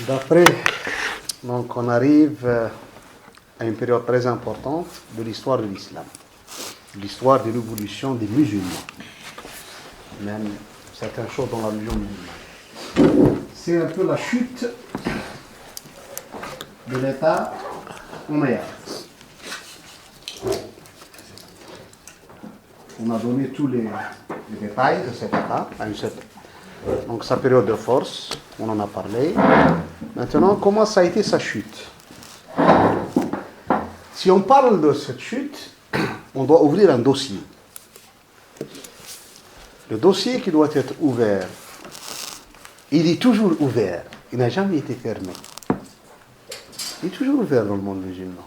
D'après, donc on arrive à une période très importante de l'histoire de l'islam, l'histoire de l'évolution des musulmans, même certaines choses dans la religion musulmane. C'est un peu la chute de l'État omeyyade. On a donné tous les détails de cet État à une certaine. Donc sa période de force, on en a parlé. Maintenant, comment ça a été sa chute? Si on parle de cette chute, on doit ouvrir un dossier. Le dossier qui doit être ouvert, il est toujours ouvert. Il n'a jamais été fermé. Il est toujours ouvert dans le monde musulman.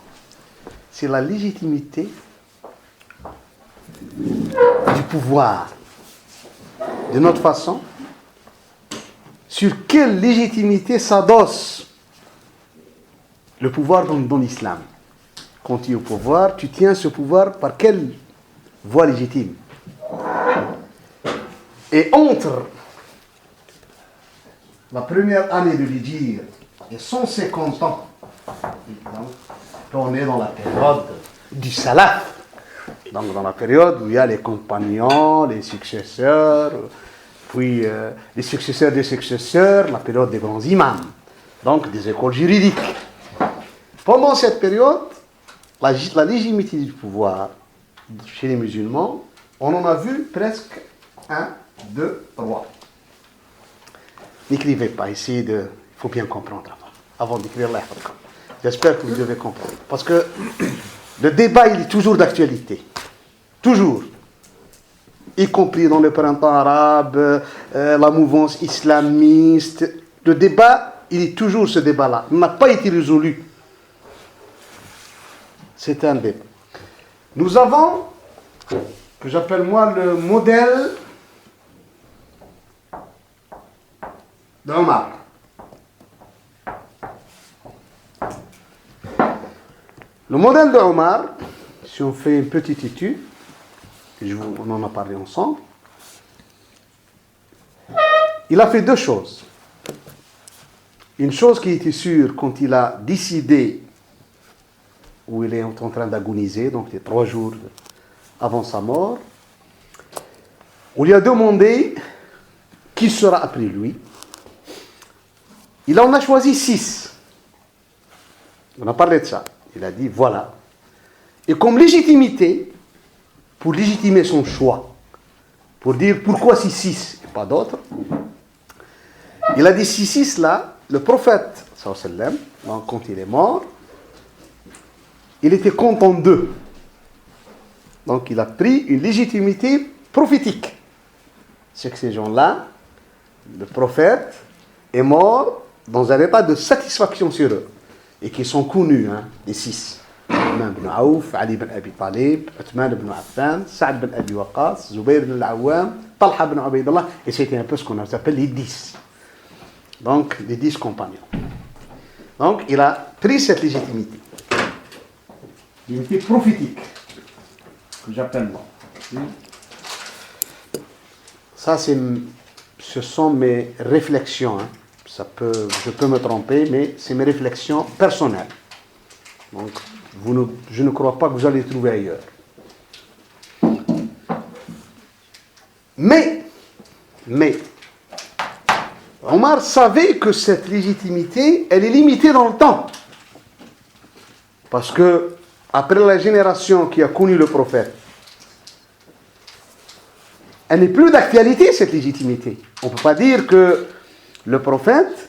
C'est la légitimité du pouvoir. De notre façon, sur quelle légitimité s'adosse le pouvoir dans l'islam? Quand tu es au pouvoir, tu tiens ce pouvoir par quelle voie légitime? Et entre la première année de l'Hijr et 150 ans, on est dans la période du Salaf, donc dans la période où il y a les compagnons, les successeurs, puis les successeurs des successeurs, la période des grands imams, donc des écoles juridiques. Pendant cette période, la légitimité du pouvoir chez les musulmans, on en a vu presque 1, 2, 3. N'écrivez pas, il faut bien comprendre avant d'écrire l'Ahram. J'espère que vous devez comprendre. Parce que le débat, il est toujours d'actualité. Toujours. Y compris dans le printemps arabe, la mouvance islamiste. Le débat, il est toujours ce débat-là. Il n'a pas été résolu. C'est un débat. Nous avons, que j'appelle moi le modèle d'Omar. Le modèle d'Omar, si on fait une petite étude, on en a parlé ensemble, il a fait deux choses. Une chose qui était sûre quand il a décidé, où il est en train d'agoniser, donc les 3 jours avant sa mort, où il a demandé qui sera après lui. Il en a choisi 6. On a parlé de ça. Il a dit, voilà. Et comme légitimité, pour légitimer son choix, pour dire pourquoi ces 6 et pas d'autres, il a dit ces 6 là, le prophète, sallallahu, quand il est mort, il était content d'eux. Donc il a pris une légitimité prophétique. C'est que ces gens-là, le prophète est mort dans un état de satisfaction sur eux. Et qui sont connus, les 6. Abdurrahman ibn Aouf, Ali ibn Abi Talib, Uthman ibn Affan, Sa'd ibn Abi Waqqas, Zubayr ibn al-Awwam, Talha ibn Ubaydullah, et c'était un peu ce qu'on appelle les 10. Donc, les 10 compagnons. Donc, il a pris cette légitimité. Légitimité prophétique, que j'appelle moi. Ça, ce sont mes réflexions. Je peux me tromper, mais c'est mes réflexions personnelles. Donc, je ne crois pas que vous allez les trouver ailleurs. Mais, Omar savait que cette légitimité, elle est limitée dans le temps. Parce que, après la génération qui a connu le prophète, elle n'est plus d'actualité, cette légitimité. On ne peut pas dire que le prophète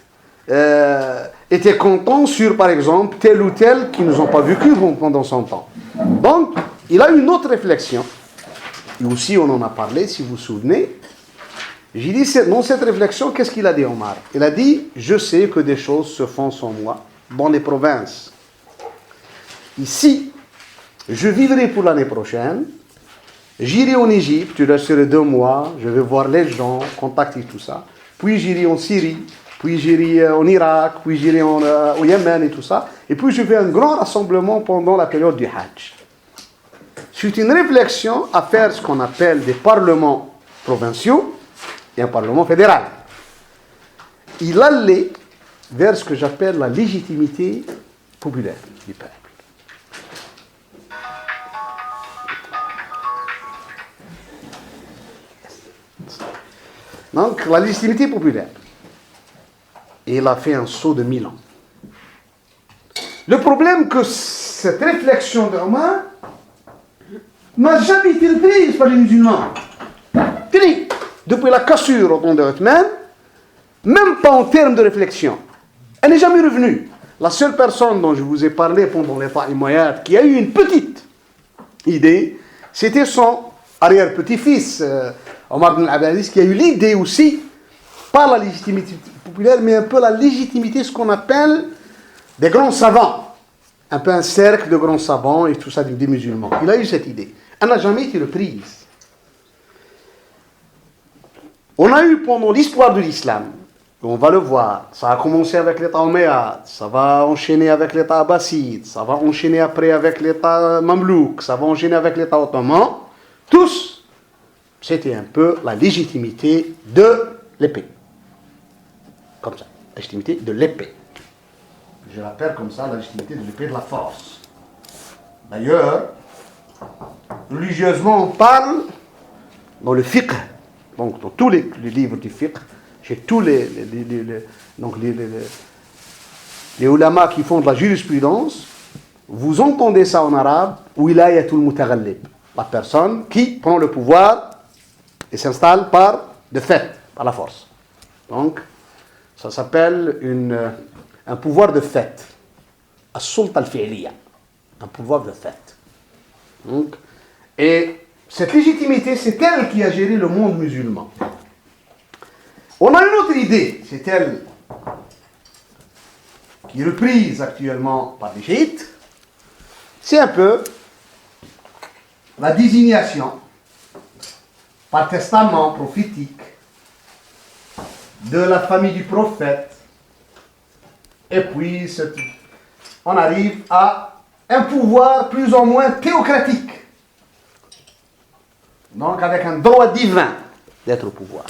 était content sur, par exemple, tel ou tel qui ne nous ont pas vécu pendant son temps. Donc, il a une autre réflexion. Et aussi, on en a parlé, si vous vous souvenez. J'ai dit, dans cette réflexion, qu'est-ce qu'il a dit, Omar? Il a dit, je sais que des choses se font sans moi dans les provinces. Ici, je vivrai pour l'année prochaine. J'irai en Égypte, je resterai 2 mois, je vais voir les gens, contacter tout ça. Puis j'irai en Syrie, puis j'irai en Irak, puis j'irai au Yémen et tout ça. Et puis je fais un grand rassemblement pendant la période du Hajj. C'est une réflexion à faire ce qu'on appelle des parlements provinciaux et un Parlement fédéral. Il allait vers ce que j'appelle la légitimité populaire du peuple. Donc, la légitimité populaire. Et il a fait un saut de 1000 ans. Le problème que cette réflexion d'Omar n'a jamais été reprise par les musulmans. Fini. Depuis la cassure au temps de Othman, même pas en termes de réflexion. Elle n'est jamais revenue. La seule personne dont je vous ai parlé pendant l'État Umayyad qui a eu une petite idée, c'était son arrière-petit-fils, Omar ibn Abdelaziz, qui a eu l'idée aussi, pas la légitimité populaire, mais un peu la légitimité, ce qu'on appelle des grands savants. Un peu un cercle de grands savants et tout ça, des musulmans. Il a eu cette idée. Elle n'a jamais été reprise. On a eu pendant l'histoire de l'islam, on va le voir, ça a commencé avec l'État Omeyyade, ça va enchaîner avec l'État Abbasside, ça va enchaîner après avec l'État Mamelouk, ça va enchaîner avec l'État Ottoman. Tous, c'était un peu la légitimité de l'épée. Comme ça, la légitimité de l'épée. Je l'appelle comme ça la légitimité de l'épée de la force. D'ailleurs, religieusement, on parle dans le fiqh, donc dans tous les livres du fiqh, chez tous les ulamas qui font de la jurisprudence, vous entendez ça en arabe, wilayatul mutaghallib, la personne qui prend le pouvoir et s'installe par de fait, par la force. Donc, ça s'appelle un pouvoir de fait, as-sulta al-fi'liya, un pouvoir de fait. Donc, et cette légitimité, c'est elle qui a géré le monde musulman. On a une autre idée, c'est elle qui est reprise actuellement par les chiites. C'est un peu la désignation par testament prophétique de la famille du prophète. Et puis, on arrive à un pouvoir plus ou moins théocratique. Donc, avec un droit divin d'être au pouvoir.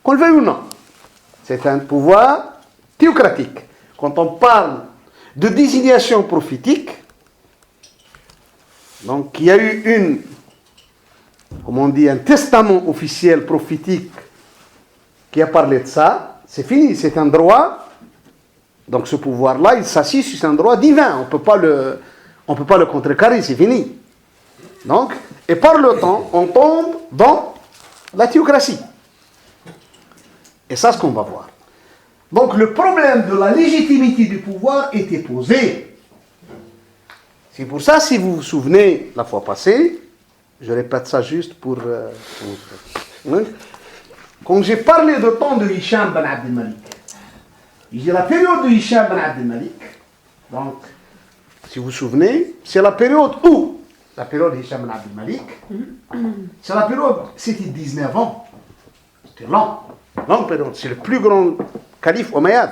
Qu'on le veuille ou non, c'est un pouvoir théocratique. Quand on parle de désignation prophétique, donc il y a eu un testament officiel prophétique qui a parlé de ça, c'est fini, c'est un droit. Donc ce pouvoir-là, il s'assit sur un droit divin. On ne peut pas le contrecarrer, c'est fini. Donc, et par le temps, on tombe dans la théocratie. Et ça, c'est ce qu'on va voir. Donc, le problème de la légitimité du pouvoir était posé. C'est pour ça, si vous vous souvenez, la fois passée, je répète ça juste pour... quand j'ai parlé du temps de Hicham ben Abd al-Malik, j'ai la période de Hicham ben Abd al-Malik, donc, si vous vous souvenez, c'est la période où, la période de Hicham ben Abd al-Malik, c'est la période, c'était 19 ans, c'était long. Longue période, c'est le plus grand calife Omeyyade.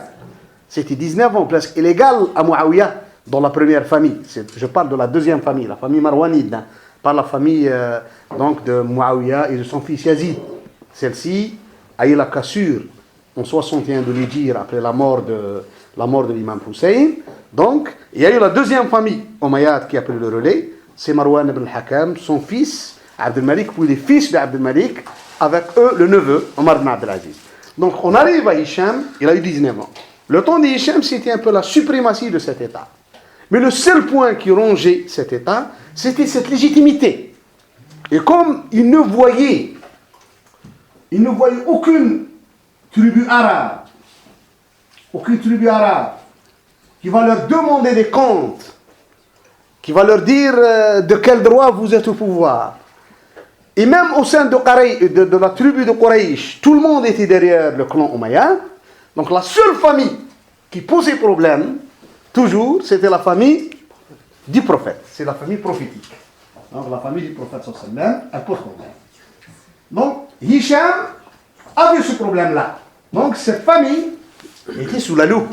C'était 19 ans, presque illégal à Muawiyah dans la première famille. Je parle de la deuxième famille, la famille Marwanide, hein, pas la famille donc de Muawiyah et de son fils Yazid. Celle-ci a eu la cassure en 61 de l'Hijr après la mort de l'imam Hussein. Donc, il y a eu la deuxième famille Omeyyade qui a pris le relais. C'est Marwan ibn al-Hakam, son fils Abd al-Malik, puis les fils d'Abd al-Malik, avec eux le neveu, Omar ibn Abdelaziz. Donc on arrive à Hicham, il a eu 19 ans. Le temps de Hicham, c'était un peu la suprématie de cet État. Mais le seul point qui rongeait cet État, c'était cette légitimité. Et comme il ne voyait aucune tribu arabe qui va leur demander des comptes, qui va leur dire de quel droit vous êtes au pouvoir. Et même au sein de la tribu de Quraysh, tout le monde était derrière le clan Omeyyade. Donc la seule famille qui posait problème, toujours, c'était la famille du prophète. C'est la famille prophétique. Donc la famille du prophète sallallahu, elle pose problème. Donc Hicham avait ce problème-là. Donc cette famille était sous la loupe.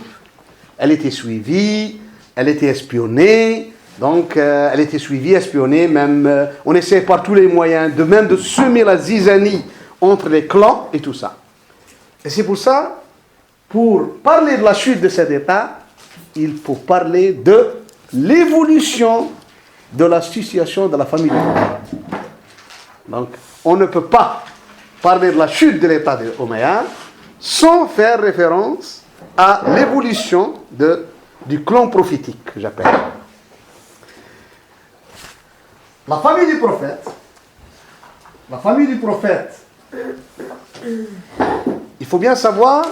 Elle était suivie, elle était espionnée. Donc, elle était suivie, espionnée, même, on essayait par tous les moyens de semer la zizanie entre les clans et tout ça. Et c'est pour ça, pour parler de la chute de cet État, il faut parler de l'évolution de la situation de la famille. Donc, on ne peut pas parler de la chute de l'État des Omeyyades sans faire référence à l'évolution du clan prophétique, que j'appelle. La famille du prophète, il faut bien savoir,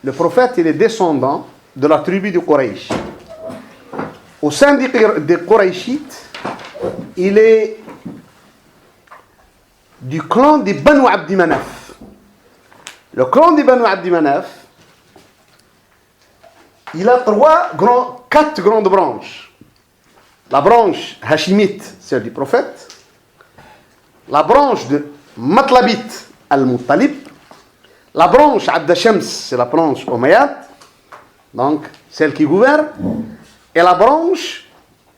le prophète, il est descendant de la tribu de Quraysh. Au sein des Qurayshites, il est du clan des Banu Abdi Manaf. Le clan des Banu Abdi Manaf, il a quatre grandes branches. La branche hashimite, celle du prophète. La branche de Matlabite al-Muttalib. La branche Abd Shams, c'est la branche Omeyyade, donc celle qui gouverne. Et la branche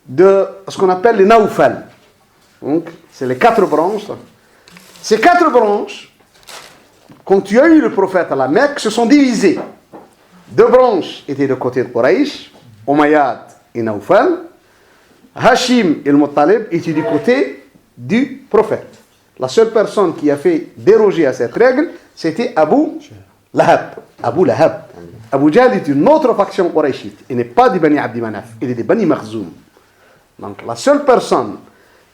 de ce qu'on appelle les Naoufal. Donc, c'est les quatre branches. Ces quatre branches, quand il y a eu le prophète à la Mecque, se sont divisées. Deux branches étaient de côté de Quraysh, Omeyyade et Naoufal. Hashim et le Muttalib étaient du côté du prophète. La seule personne qui a fait déroger à cette règle, c'était Abu Lahab. Abu Lahab. Abu Jahl est une autre faction qurayshite. Il n'est pas des Bani Abdi Manaf, il est des Bani Makhzoum. Donc la seule personne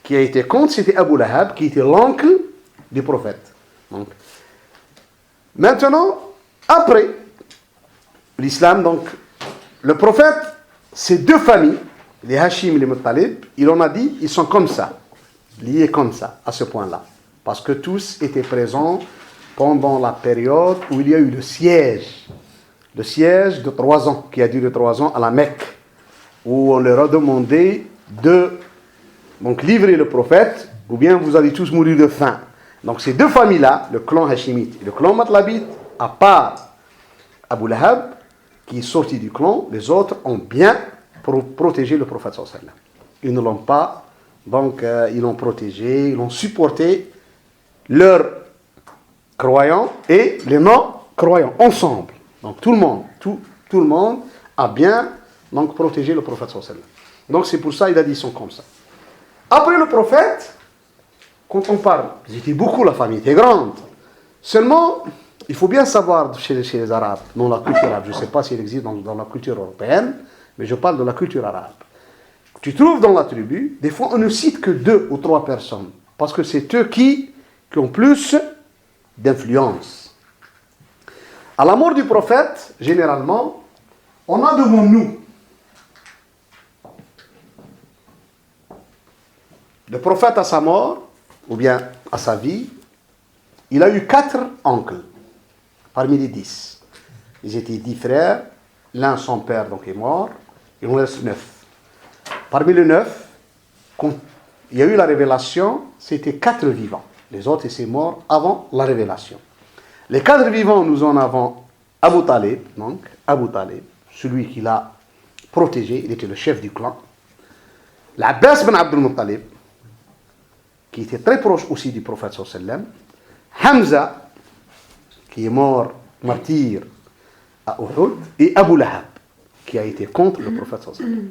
qui a été contre, c'était Abu Lahab, qui était l'oncle du prophète. Donc, maintenant, après l'islam, donc, le prophète, ces deux familles, les Hashim et les Muttalib, il en a dit, ils sont comme ça, liés comme ça, à ce point-là. Parce que tous étaient présents pendant la période où il y a eu le siège de 3 ans, qui a duré 3 ans à la Mecque, où on leur a demandé de donc, livrer le prophète, ou bien vous allez tous mourir de faim. Donc ces deux familles-là, le clan Hashimite et le clan Matlabite, à part Abu Lahab, qui est sorti du clan, les autres ont bien protégé le prophète sallallahu alayhi wa sallam. Ils ne l'ont pas, donc ils l'ont protégé, ils l'ont supporté, leurs croyants et les non-croyants, ensemble. Donc tout le monde a bien donc, protégé le prophète sallallahu alayhi wa sallam. Donc c'est pour ça qu'il a dit, ils sont comme ça. Après le prophète, quand on parle, ils étaient beaucoup, la famille était grande. Seulement, il faut bien savoir chez les Arabes, dans la culture arabe, je ne sais pas s'il existe dans la culture européenne, mais je parle de la culture arabe. Tu trouves dans la tribu, des fois on ne cite que 2 ou 3 personnes, parce que c'est eux qui ont plus d'influence. À la mort du prophète, généralement, on a devant nous le prophète à sa mort, ou bien à sa vie, il a eu 4 oncles, parmi les 10. Ils étaient 10 frères, l'un son père donc est mort, il en reste 9. Parmi les 9, quand il y a eu la révélation, c'était 4 vivants. Les autres étaient morts avant la révélation. Les 4 vivants, nous en avons Abu Talib, donc Abu Talib, celui qui l'a protégé, il était le chef du clan. L'Abbas ben Abdul Muttalib, qui était très proche aussi du prophète sallallahu alayhi wa sallam. Hamza, qui est mort martyr à Uhud, et Abu Lahab, qui a été contre le prophète sallallahu alayhi wa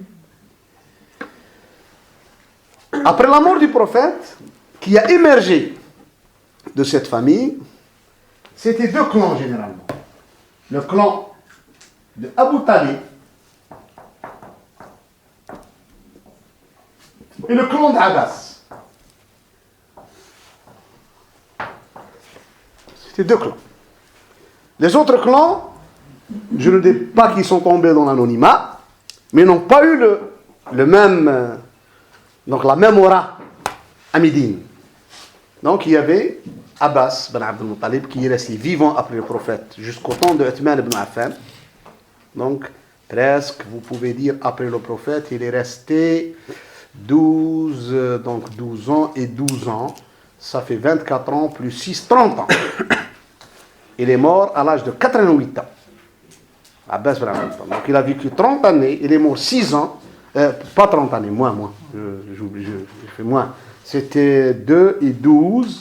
sallam. Après la mort du prophète, qui a émergé de cette famille, c'était 2 clans généralement. Le clan de Abu Talib et le clan d'Abbas. C'était 2 clans. Les autres clans, je ne dis pas qu'ils sont tombés dans l'anonymat, mais n'ont pas eu le même, donc la même aura à Médine. Donc il y avait Abbas ben Abdul Muttalib qui est resté vivant après le prophète jusqu'au temps de Uthman ibn Affan. Donc presque, vous pouvez dire, après le prophète, il est resté 12 ans et 12 ans. Ça fait 24 ans plus 6, 30 ans. Il est mort à l'âge de 88 ans. Abbas ben Abdul Muttalib. Donc il a vécu 30 années, il est mort 6 ans. Pas 30 années, moins. Je fais moins. C'était 2 et 12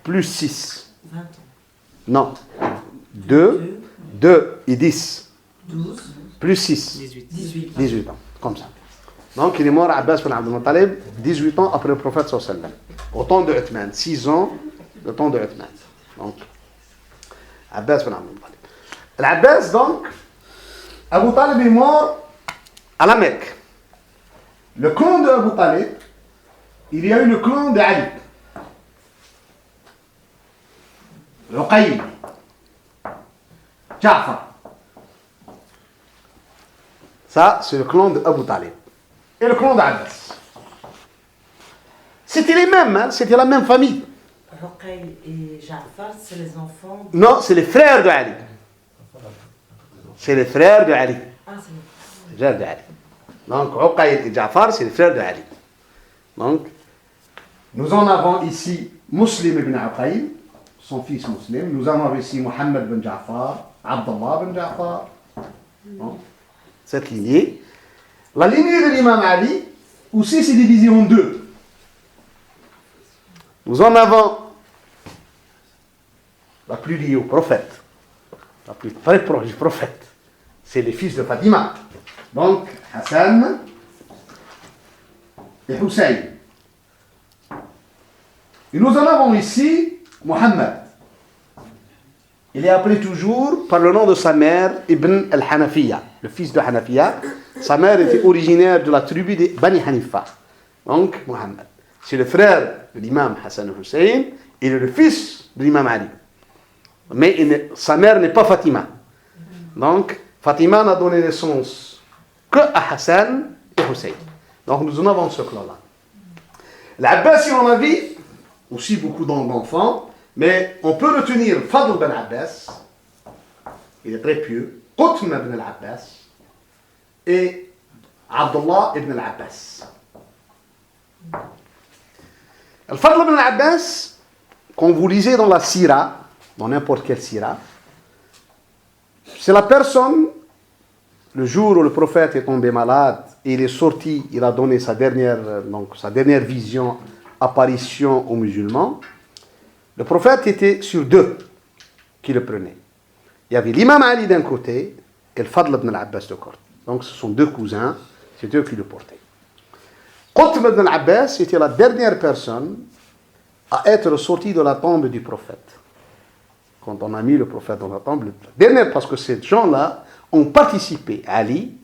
plus 6. 20 ans. Non. 2 et 10. 12. Plus 6. 18 ans. Comme ça. Donc il est mort Abbas ibn Abd al-Muttalib 18 ans après le prophète sallallahu alayhi wa sallam. Au temps de Uthman. 6 ans, le temps de Uthman. Donc, Abbas ibn Abd al-Muttalib. L'Abbas, donc, Abu Talib est mort à la Mecque. Le clan de Abu Talib, il y a eu le clan d'Ali. Uqayl. Ja'far. Ça, c'est le clan de Abu Talib. Et le clan d'Abbas. C'était les mêmes, hein? C'était la même famille. Uqayl et Ja'far, c'est les enfants. Non, c'est les frères de Ali. C'est les frères de Ali. Ah, c'est Les frères de Ali. Donc, Uqayl et Ja'far, c'est les frères de Ali. Donc, nous en avons ici Muslim ibn Uqayl, son fils Muslim. Nous en avons ici Muhammad ibn Ja'far, Abdullah ibn Ja'far. Donc, cette lignée. La lignée de l'imam Ali, aussi, c'est divisé en deux. Nous en avons la plus liée au prophète, la plus très proche du prophète. C'est les fils de Fatima. Donc, Hassan et Hussein. Et nous en avons ici Muhammad. Il est appelé toujours par le nom de sa mère, Ibn al-Hanafiya, le fils de Hanafiya. Sa mère était originaire de la tribu des Bani Hanifa. Donc, Muhammad. C'est le frère de l'imam Hassan Hussein. Il est le fils de l'imam Ali. Mais sa mère n'est pas Fatima. Donc, Fatima n'a donné naissance que à Hassan et Hussein. Donc, nous en avons ce clan-là. L'Abbas, il en avait aussi beaucoup d'enfants. Mais on peut retenir Fadl ibn Abbas, il est très pieux, Qutm ibn al-Abbas et Abdullah ibn al-Abbas. Al-Fadl ibn al-Abbas, quand vous lisez dans la Sira, dans n'importe quelle Sira, c'est la personne, le jour où le prophète est tombé malade, il est sorti, il a donné sa dernière vision, apparition aux musulmans. Le prophète était sur deux qui le prenaient. Il y avait l'imam Ali d'un côté et le Fadl ibn al-Abbas de l'autre. Donc ce sont deux cousins, c'est eux qui le portaient. Qutb ibn al-Abbas était la dernière personne à être sortie de la tombe du prophète. Quand on a mis le prophète dans la tombe, dernière, parce que ces gens-là ont participé. Ali,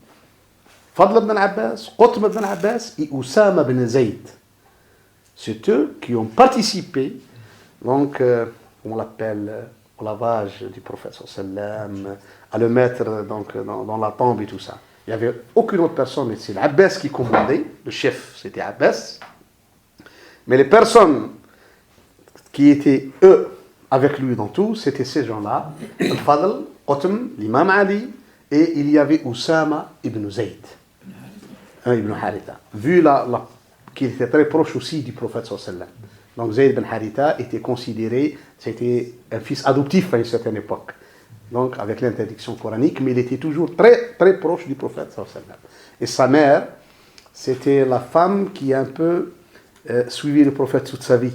Fadl ibn al-Abbas, Qutb ibn al-Abbas et Oussama ibn Zayd. C'est eux qui ont participé. Donc, on l'appelle au lavage du prophète sallam, à le mettre donc, dans la tombe et tout ça. Il n'y avait aucune autre personne, c'est l'Abbas qui commandait, le chef c'était Abbas. Mais les personnes qui étaient, eux, avec lui dans tout, c'était ces gens-là, Al-Fadl, Qutm, l'imam Ali, et il y avait Oussama ibn Zayd, ibn Haritha, vu qu'il était très proche aussi du prophète sallam. Donc Zayd ibn Haritha était considéré, c'était un fils adoptif à une certaine époque. Donc avec l'interdiction coranique, mais il était toujours très très proche du prophète sallallahu alayhi wa sallam. Et sa mère, c'était la femme qui a un peu suivi le prophète toute sa vie.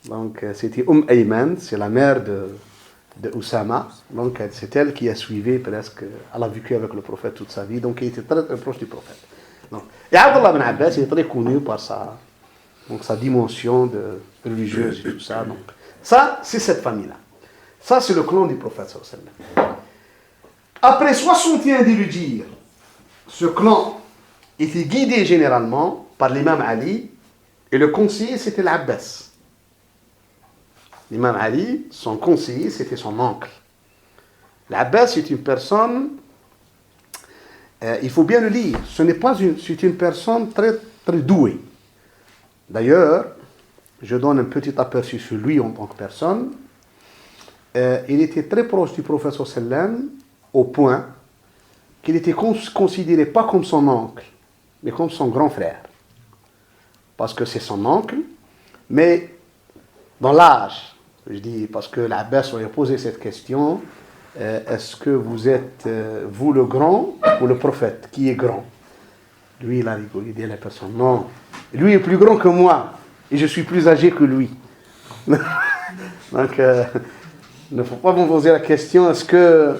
Donc c'était Ayman, c'est la mère de Oussama. Donc c'est elle qui a suivi presque, elle a vécu avec le prophète toute sa vie. Donc il était très, très proche du prophète. Donc, et Abdullah ibn Abbas, il est très connu par sa dimension religieuse et tout ça. Donc, ça, c'est cette famille-là. Ça, c'est le clan du prophète sallallahu alayhi wa sallam. Après 61 d'érudits, ce clan était guidé généralement par l'imam Ali et le conseiller, c'était l'Abbas. L'imam Ali, son conseiller, c'était son oncle. L'Abbas, c'est une personne, il faut bien le lire, c'est une personne très, très douée. D'ailleurs, je donne un petit aperçu sur lui en tant que personne. Il était très proche du prophète sallam au point qu'il était considéré pas comme son oncle, mais comme son grand frère. Parce que c'est son oncle, mais dans l'âge, je dis, parce que l'Abbas lui a posé cette question, est-ce que vous êtes, vous le grand ou le prophète? Qui est grand? Lui, il a rigolé, il dit à la personne, non, lui est plus grand que moi, et je suis plus âgé que lui. Donc, il ne faut pas vous poser la question, est-ce que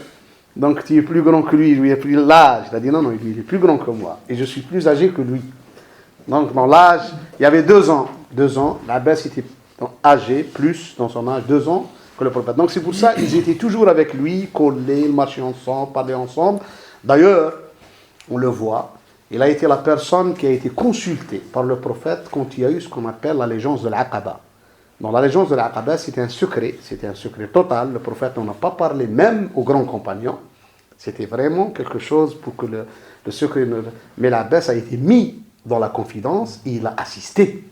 donc, tu es plus grand que lui a plus l'âge. Il a dit non, lui, il est plus grand que moi. Et je suis plus âgé que lui. Donc, dans l'âge, il y avait 2 ans. 2 ans, l'Abbas était âgé, plus dans son âge, 2 ans que le prophète. Donc, c'est pour ça qu'ils étaient toujours avec lui, collés, marchaient ensemble, parlaient ensemble. D'ailleurs, on le voit, il a été la personne qui a été consultée par le prophète quand il y a eu ce qu'on appelle l'allégeance de l'Aqaba. Dans l'allégeance de l'Aqaba, c'était un secret total. Le prophète n'en a pas parlé même aux grands compagnons. C'était vraiment quelque chose pour que le secret... Mais l'Abbas a été mis dans la confidence et il a assisté.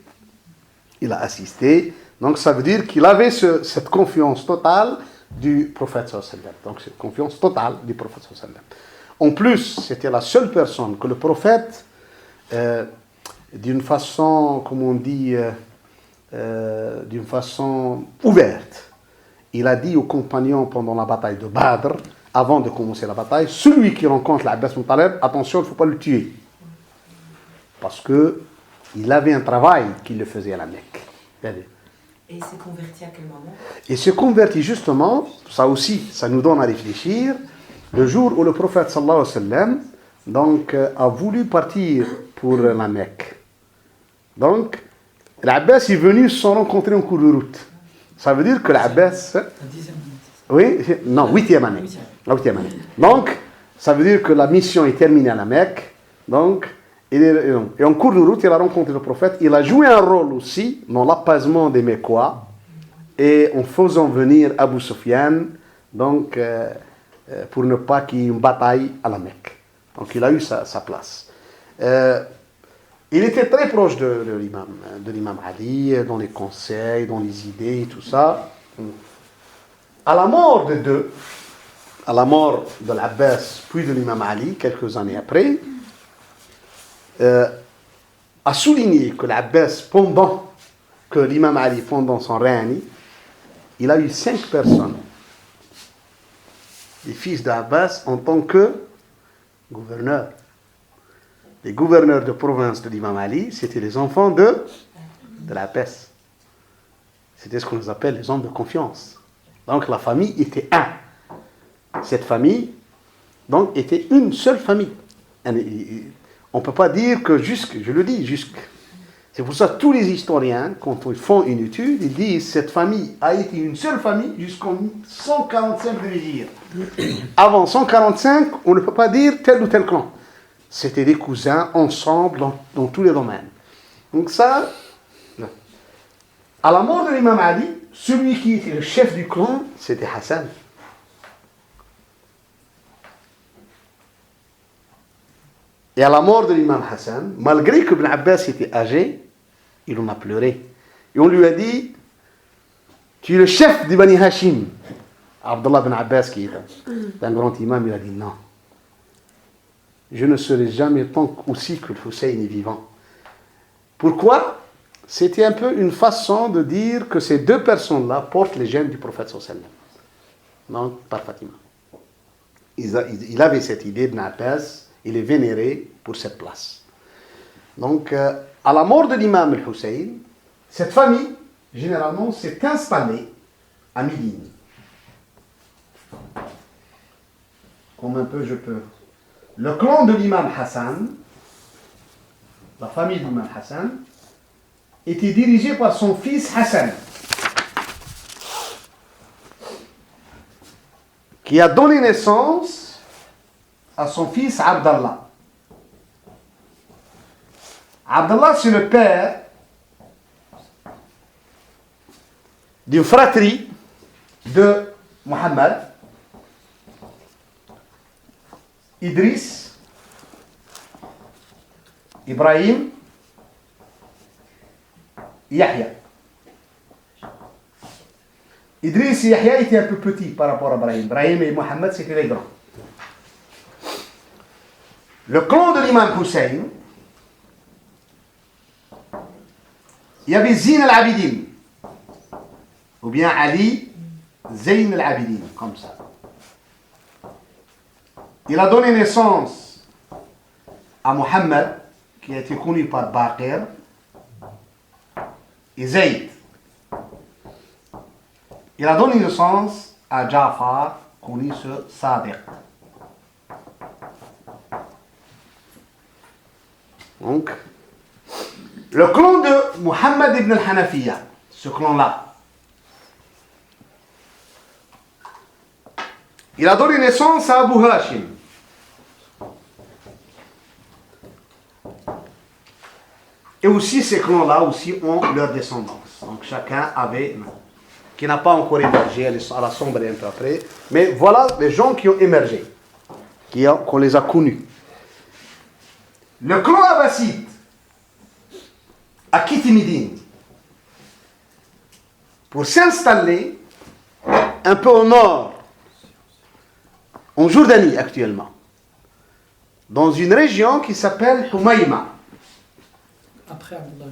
Il a assisté. Donc ça veut dire qu'il avait cette confiance totale du prophète sallallahu alayhi wa sallam. Donc cette confiance totale du prophète sallallahu alayhi wa sallam. En plus, c'était la seule personne que le prophète, d'une façon, comme on dit, d'une façon ouverte, il a dit aux compagnons pendant la bataille de Badr, avant de commencer la bataille, celui qui rencontre l'Abbas ibn Talib, attention, il ne faut pas le tuer. Parce qu'il avait un travail qu'il le faisait à la Mecque. Et il s'est converti à quel moment? Il s'est converti justement, ça aussi, ça nous donne à réfléchir, le jour où le prophète sallallahu alayhi wa sallam donc, a voulu partir pour la Mecque. Donc, l'Abbas est venu sans rencontrer en cours de route. Ça veut dire que l'Abbas... Oui, non, 8e année. La 8e année. Donc, ça veut dire que la mission est terminée à la Mecque. Donc, et en cours de route, il a rencontré le prophète. Il a joué un rôle aussi dans l'apaisement des Mecquois et en faisant venir Abu Sufyan, donc, pour ne pas qu'il y ait une bataille à la Mecque. Donc, il a eu sa place. Il était très proche de l'imam Ali, dans les conseils, dans les idées et tout ça. À la mort des deux, à la mort de l'Abbas puis de l'imam Ali, quelques années après, a souligné que l'Abbas, que l'imam Ali, pendant son règne, il a eu 5 personnes, les fils d'Abbas, en tant que gouverneurs. Les gouverneurs de province de l'imam Ali, c'était les enfants de l'Abbas. C'était ce qu'on nous appelle les hommes de confiance. Donc la famille était un. Cette famille, donc, était une seule famille. On ne peut pas dire que je le dis, jusque. C'est pour ça que tous les historiens, quand ils font une étude, ils disent que cette famille a été une seule famille jusqu'en 145 de l'Hégire. Avant 145, on ne peut pas dire tel ou tel clan. C'était des cousins ensemble dans tous les domaines. Donc ça, à la mort de l'imam Ali, celui qui était le chef du clan, c'était Hassan. Et à la mort de l'imam Hassan, malgré que Ibn Abbas était âgé, il en a pleuré. Et on lui a dit, tu es le chef de Bani Hashim. Abdullah ibn Abbas, qui est un grand imam, il a dit non. Je ne serai jamais tant aussi que le Hussein est vivant. Pourquoi? C'était un peu une façon de dire que ces 2 personnes-là portent les gènes du prophète sallallahu alayhi wa sallam. Non, par Fatima. Il avait cette idée de Abbas, il est vénéré pour cette place. Donc, à la mort de l'imam al-Hussein, cette famille, généralement, s'est installée à Médine. Comme un peu je peux. Le clan de l'imam Hassan, la famille de l'imam Hassan, était dirigée par son fils Hassan, qui a donné naissance à son fils Abdallah. Abdallah, c'est le père d'une fratrie de Mohammed, Idriss, Ibrahim, Yahya. Idriss et Yahya étaient un peu petits par rapport à Ibrahim. Ibrahim et Mohammed, c'était les grands. Le clan de l'imam Hussein, il y avait Zine al-Abidin, ou bien Ali Zayn al-Abidin, comme ça. Il a donné naissance à Mohammed, qui a été connu par Baqir, et Zayd. Il a donné naissance à Ja'far, qu'on lit sur Sadiq. Donc, le clan de Muhammad ibn al-Hanafiya, ce clan-là, il a donné naissance à Abu Hashim. Et aussi ces clans-là aussi ont leur descendance. Donc chacun avait, qui n'a pas encore émergé, elle la sombre un peu après. Mais voilà les gens qui ont émergé, qu'on les a connus. Le clan abbasside a quitté Médine pour s'installer un peu au nord, en Jordanie actuellement, dans une région qui s'appelle Humayma. Après Abdullah.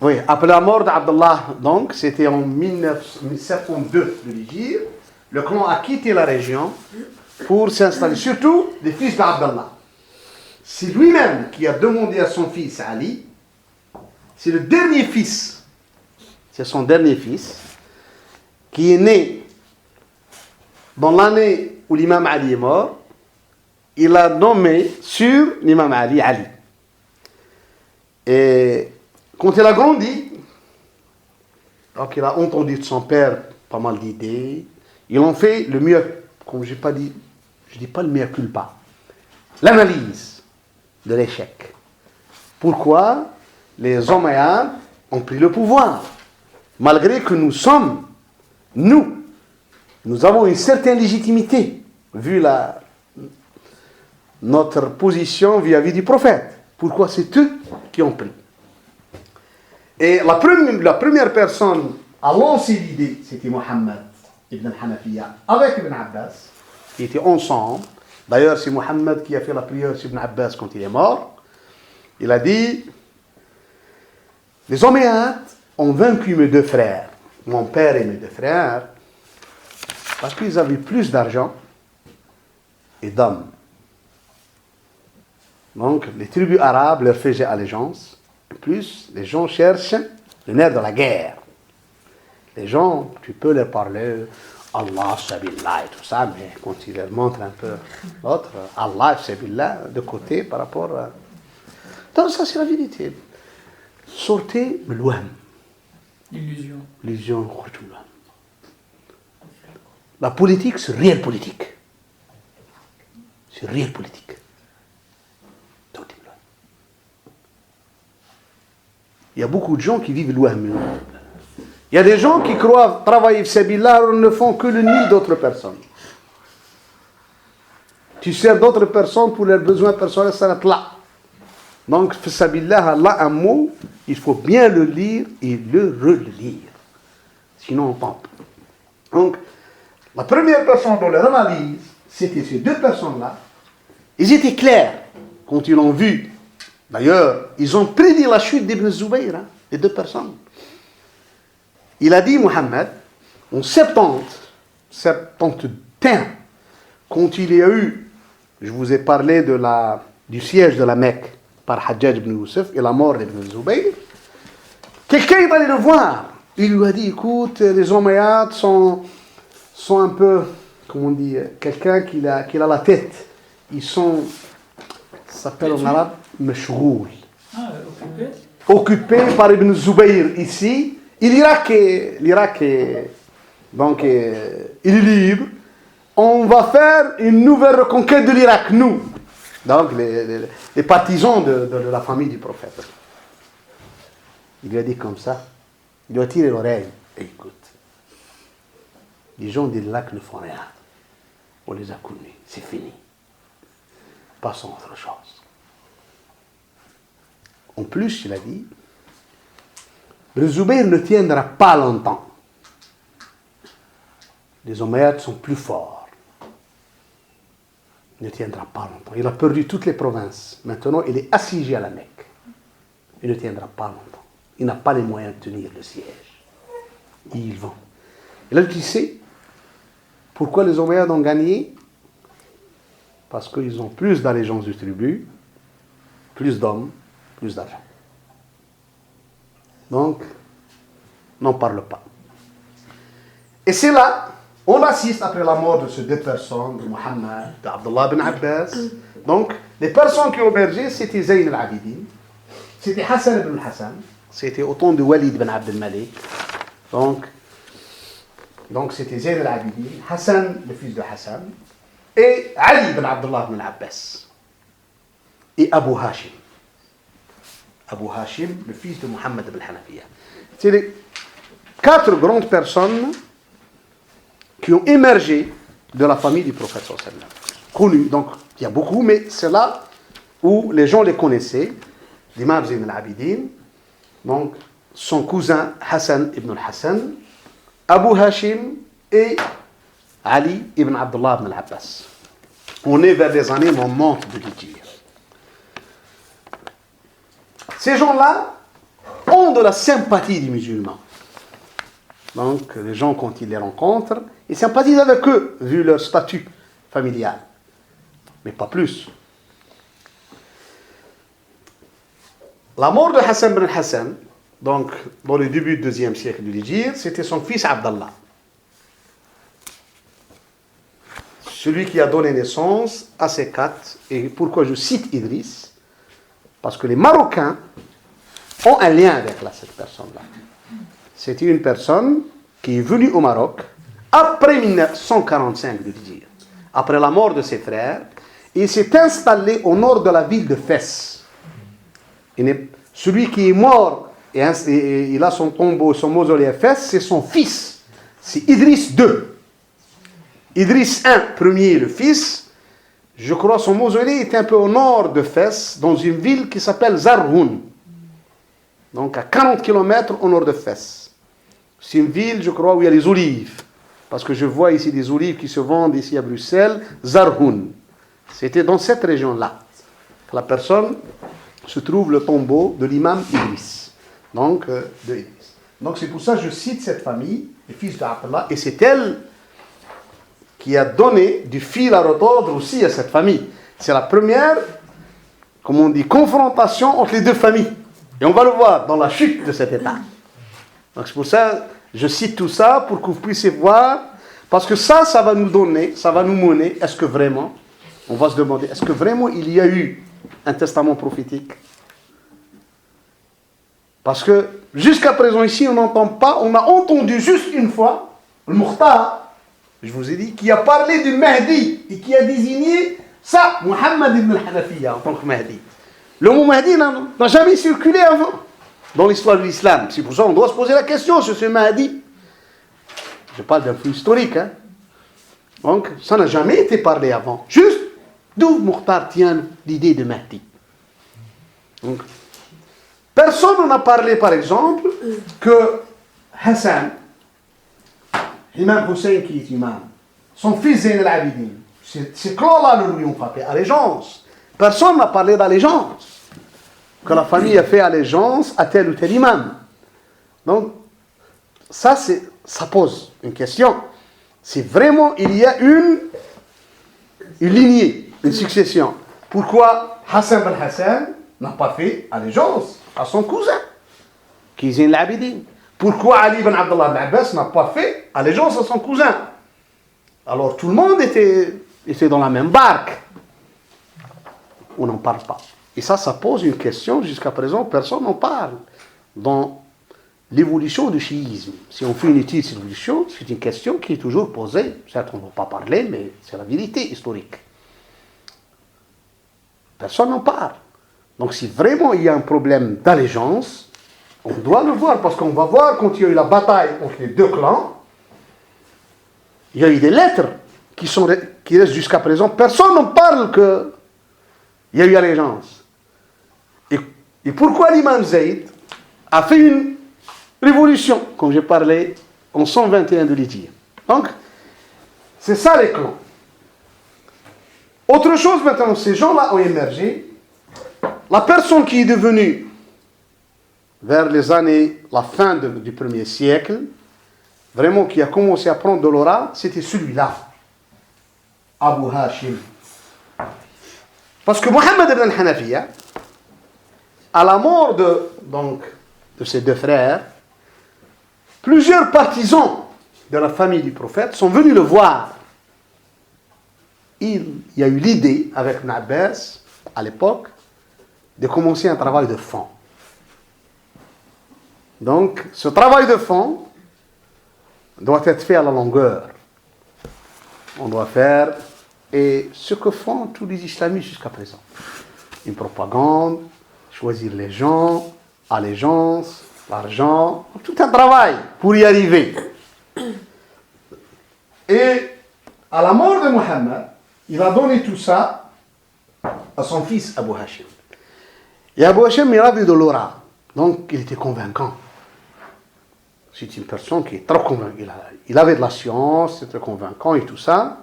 Oui, après la mort d'Abdallah, donc, c'était en 1702 de l'Hégire, le clan a quitté la région pour s'installer, surtout les fils d'Abdallah. C'est lui-même qui a demandé à son fils Ali, c'est le dernier fils, c'est son dernier fils, qui est né dans l'année où l'imam Ali est mort, il a nommé sur l'imam Ali, Ali. Et quand il a grandi, donc il a entendu de son père pas mal d'idées, ils ont fait le mieux, comme je dis pas le mea culpa, l'analyse de l'échec. Pourquoi les Omeyyades ont pris le pouvoir, malgré que nous avons une certaine légitimité, vu notre position vis-à-vis du prophète. Pourquoi c'est eux qui ont pris. Et la première personne à lancer l'idée, c'était Muhammad ibn al-Hanafiya avec Ibn Abbas, qui étaient ensemble. D'ailleurs, c'est Muhammad qui a fait la prière sur Ibn Abbas quand il est mort. Il a dit, les Omeyyades ont vaincu mes deux frères, mon père et mes deux frères, parce qu'ils avaient plus d'argent et d'hommes. Donc, les tribus arabes leur faisaient allégeance. Plus, les gens cherchent le nerf de la guerre. Les gens, tu peux leur parler Allah, Sabillah et tout ça, mais quand ils leur montrent un peu l'autre, Allah, Sabillah, de côté par rapport à... Donc, ça, c'est la vérité. Sortez de l'ouam. Illusion. L'illusion. La politique, c'est réelle politique. C'est réelle politique. Il y a beaucoup de gens qui vivent loin. Il y a des gens qui croient travailler Sabillah, ne font que le nid d'autres personnes. Tu sers d'autres personnes pour leurs besoins personnels, ça s'arrête là. Donc, Sabillah, Allah, un mot, il faut bien le lire et le relire. Sinon, on pompe. Donc, la première personne dans leur analyse, c'était ces deux personnes-là. Ils étaient clairs quand ils l'ont vu. D'ailleurs, ils ont prédit la chute d'Ibn Zubayr, les deux personnes. Il a dit, Muhammad, en 71, quand il y a eu, je vous ai parlé du siège de la Mecque par Hajjaj ibn Yusuf et la mort d'Ibn Zubayr, quelqu'un est allé le voir. Il lui a dit, écoute, les Omeyyades sont un peu, comment on dit, quelqu'un qui a la tête. Ils sont, ça s'appelle en arabe, meshghoul. Occupé par Ibn Zubayr ici. Et l'Irak est donc il est libre. On va faire une nouvelle reconquête de l'Irak, nous. Donc les partisans de la famille du prophète. Il lui a dit comme ça. Il doit tirer l'oreille. Écoute, les gens de l'Irak ne font rien. On les a connus. C'est fini. Passons à autre chose. En plus, il a dit, le Zubayr ne tiendra pas longtemps. Les Omeyyades sont plus forts. Il ne tiendra pas longtemps. Il a perdu toutes les provinces. Maintenant, il est assiégé à la Mecque. Il ne tiendra pas longtemps. Il n'a pas les moyens de tenir le siège. Et ils vont. Et là, tu sais, pourquoi les Omeyyades ont gagné? Parce qu'ils ont plus d'allégeance du tribut, plus d'hommes, plus d'argent. Donc, n'en parle pas. Et c'est là, on assiste après la mort de ces deux personnes, de Mohammed, d'Abdullah ibn Abbas. Donc, les personnes qui ont émergé, c'était Zayn al-Abidin, c'était Hassan ibn Hassan, c'était au temps de Walid ibn Abd al-Malik. Donc c'était Zayn al-Abidin, Hassan, le fils de Hassan, et Ali ibn Abdullah ibn Abbas, et Abu Hashim. Abu Hashim, le fils de Mohammed ibn Hanafiya. C'est les 4 grandes personnes qui ont émergé de la famille du prophète sallallahu alayhi wa sallam. Connues, donc il y a beaucoup, mais c'est là où les gens les connaissaient. L'imam Zayn al-Abidin, donc son cousin Hassan ibn al-Hassan, Abu Hashim et Ali ibn Abdullah ibn al-Abbas. On est vers les années 90 de l'Hijra. Ces gens-là ont de la sympathie des musulmans. Donc les gens, quand ils les rencontrent, ils sympathisent avec eux, vu leur statut familial. Mais pas plus. La mort de Hassan ibn Hassan, donc dans le début du 2e siècle de l'Hijra, c'était son fils Abdallah. Celui qui a donné naissance à ces 4. Et pourquoi je cite Idriss? Parce que les Marocains ont un lien avec cette personne-là. C'était une personne qui est venue au Maroc après 1945 de l'Hijra, après la mort de ses frères. Il s'est installé au nord de la ville de Fès. Celui qui est mort et il a son tombeau, son mausolée à Fès, c'est son fils. C'est Idriss II. Idriss I, premier, le fils, je crois son mausolée est un peu au nord de Fès, dans une ville qui s'appelle Zarhoun. Donc à 40 km au nord de Fès. C'est une ville, je crois, où il y a les olives. Parce que je vois ici des olives qui se vendent ici à Bruxelles, Zarhoun. C'était dans cette région-là. La personne se trouve le tombeau de l'imam Idriss. Donc, donc c'est pour ça que je cite cette famille, les fils d'Abdallah, et c'est elle qui a donné du fil à retordre aussi à cette famille. C'est la première, comme on dit, confrontation entre les deux familles. Et on va le voir dans la chute de cet État. Donc c'est pour ça que je cite tout ça, pour que vous puissiez voir, parce que ça va nous donner, ça va nous mener, est-ce que vraiment, on va se demander, est-ce que vraiment il y a eu un testament prophétique? Parce que jusqu'à présent ici, on n'entend pas, on a entendu juste une fois, le Mukhtar, je vous ai dit, qui a parlé du Mahdi et qui a désigné ça, Mohammed ibn al-Hanafiya en tant que Mahdi. Le mot Mahdi n'a jamais circulé avant dans l'histoire de l'islam. C'est pour ça qu'on doit se poser la question sur ce Mahdi. Je parle d'un flux historique. Hein. Donc, ça n'a jamais été parlé avant. Juste d'où Mukhtar tient l'idée de Mahdi. Donc, personne n'a parlé, par exemple, que Hassan, l'imam Hussein qui est imam, son fils Zayn al-Abidin, ces clans-là ne lui ont pas fait allégeance. Personne n'a parlé d'allégeance. Que la famille a fait allégeance à tel ou tel imam. Donc, ça pose une question. Si vraiment il y a une lignée, une succession, pourquoi Hassan ben Hassan n'a pas fait allégeance à son cousin, qui est Zayn al-Abidin? Pourquoi Ali ibn Abdullah ibn Abbas n'a pas fait allégeance à son cousin? Alors tout le monde était dans la même barque. On n'en parle pas. Et ça pose une question, jusqu'à présent, personne n'en parle. Dans l'évolution du chiisme, si on fait une étude sur l'évolution, c'est une question qui est toujours posée. Certes, on ne va pas parler, mais c'est la vérité historique. Personne n'en parle. Donc si vraiment il y a un problème d'allégeance, on doit le voir, parce qu'on va voir quand il y a eu la bataille entre les deux clans, il y a eu des lettres qui restent jusqu'à présent. Personne n'en parle qu'il y a eu allégeance. Et pourquoi l'imam Zayd a fait une révolution, comme j'ai parlé, en 121 de l'Hijra. Donc, c'est ça les clans. Autre chose maintenant, ces gens-là ont émergé. La personne qui est devenue, vers les années, la fin du 1er siècle, vraiment qui a commencé à prendre de l'aura, c'était celui-là, Abu Hashim. Parce que Mohammed ibn al-Hanafiya, à la mort de ses deux frères, plusieurs partisans de la famille du prophète sont venus le voir. Il y a eu l'idée, avec Ibn Abbas, à l'époque, de commencer un travail de fond. Donc, ce travail de fond doit être fait à la longueur. On doit faire, et ce que font tous les islamistes jusqu'à présent. Une propagande, choisir les gens, allégeance, l'argent, tout un travail pour y arriver. Et à la mort de Mohammed, il a donné tout ça à son fils Abu Hashim. Et Abu Hashim, il avait de l'aura, donc il était convaincant. C'est une personne qui est trop convaincante. Il avait de la science, c'était convaincant et tout ça.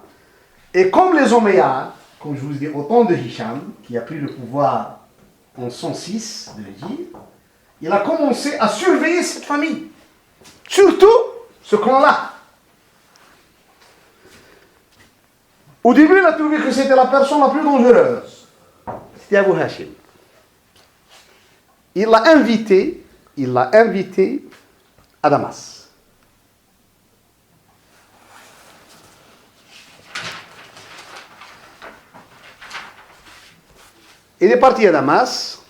Et comme les Omeyyades, comme je vous dis, au temps de Hisham, qui a pris le pouvoir en 106 de l'Égypte, il a commencé à surveiller cette famille. Surtout ce clan-là. Au début, il a trouvé que c'était la personne la plus dangereuse. C'était Abu Hashim. Il l'a invité à Damas. Il est parti à Damas.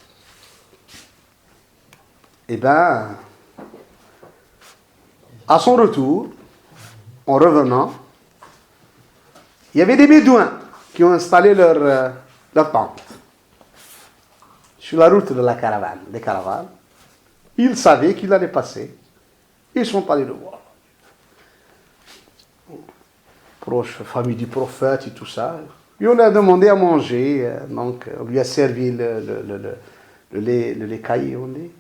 Et bien, à son retour, en revenant, il y avait des Bédouins qui ont installé leur tente sur la route de la caravane, des caravanes. Ils savaient qu'il allait passer. Ils sont allés le voir. Proche famille du prophète et tout ça. Et on a demandé à manger. Donc, on lui a servi le lait caillé, on dit.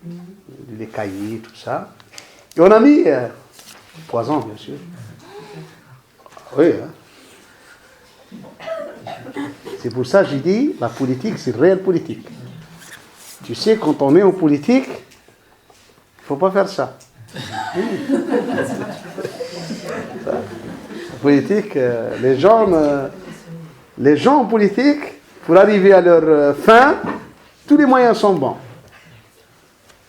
Le lait caillé, tout ça. Et on a mis poison, bien sûr. Oui, hein. C'est pour ça que j'ai dit, la politique, c'est réelle politique. Tu sais, quand on est en politique, il ne faut pas faire ça. En politique, les gens en politique, pour arriver à leur fin, tous les moyens sont bons.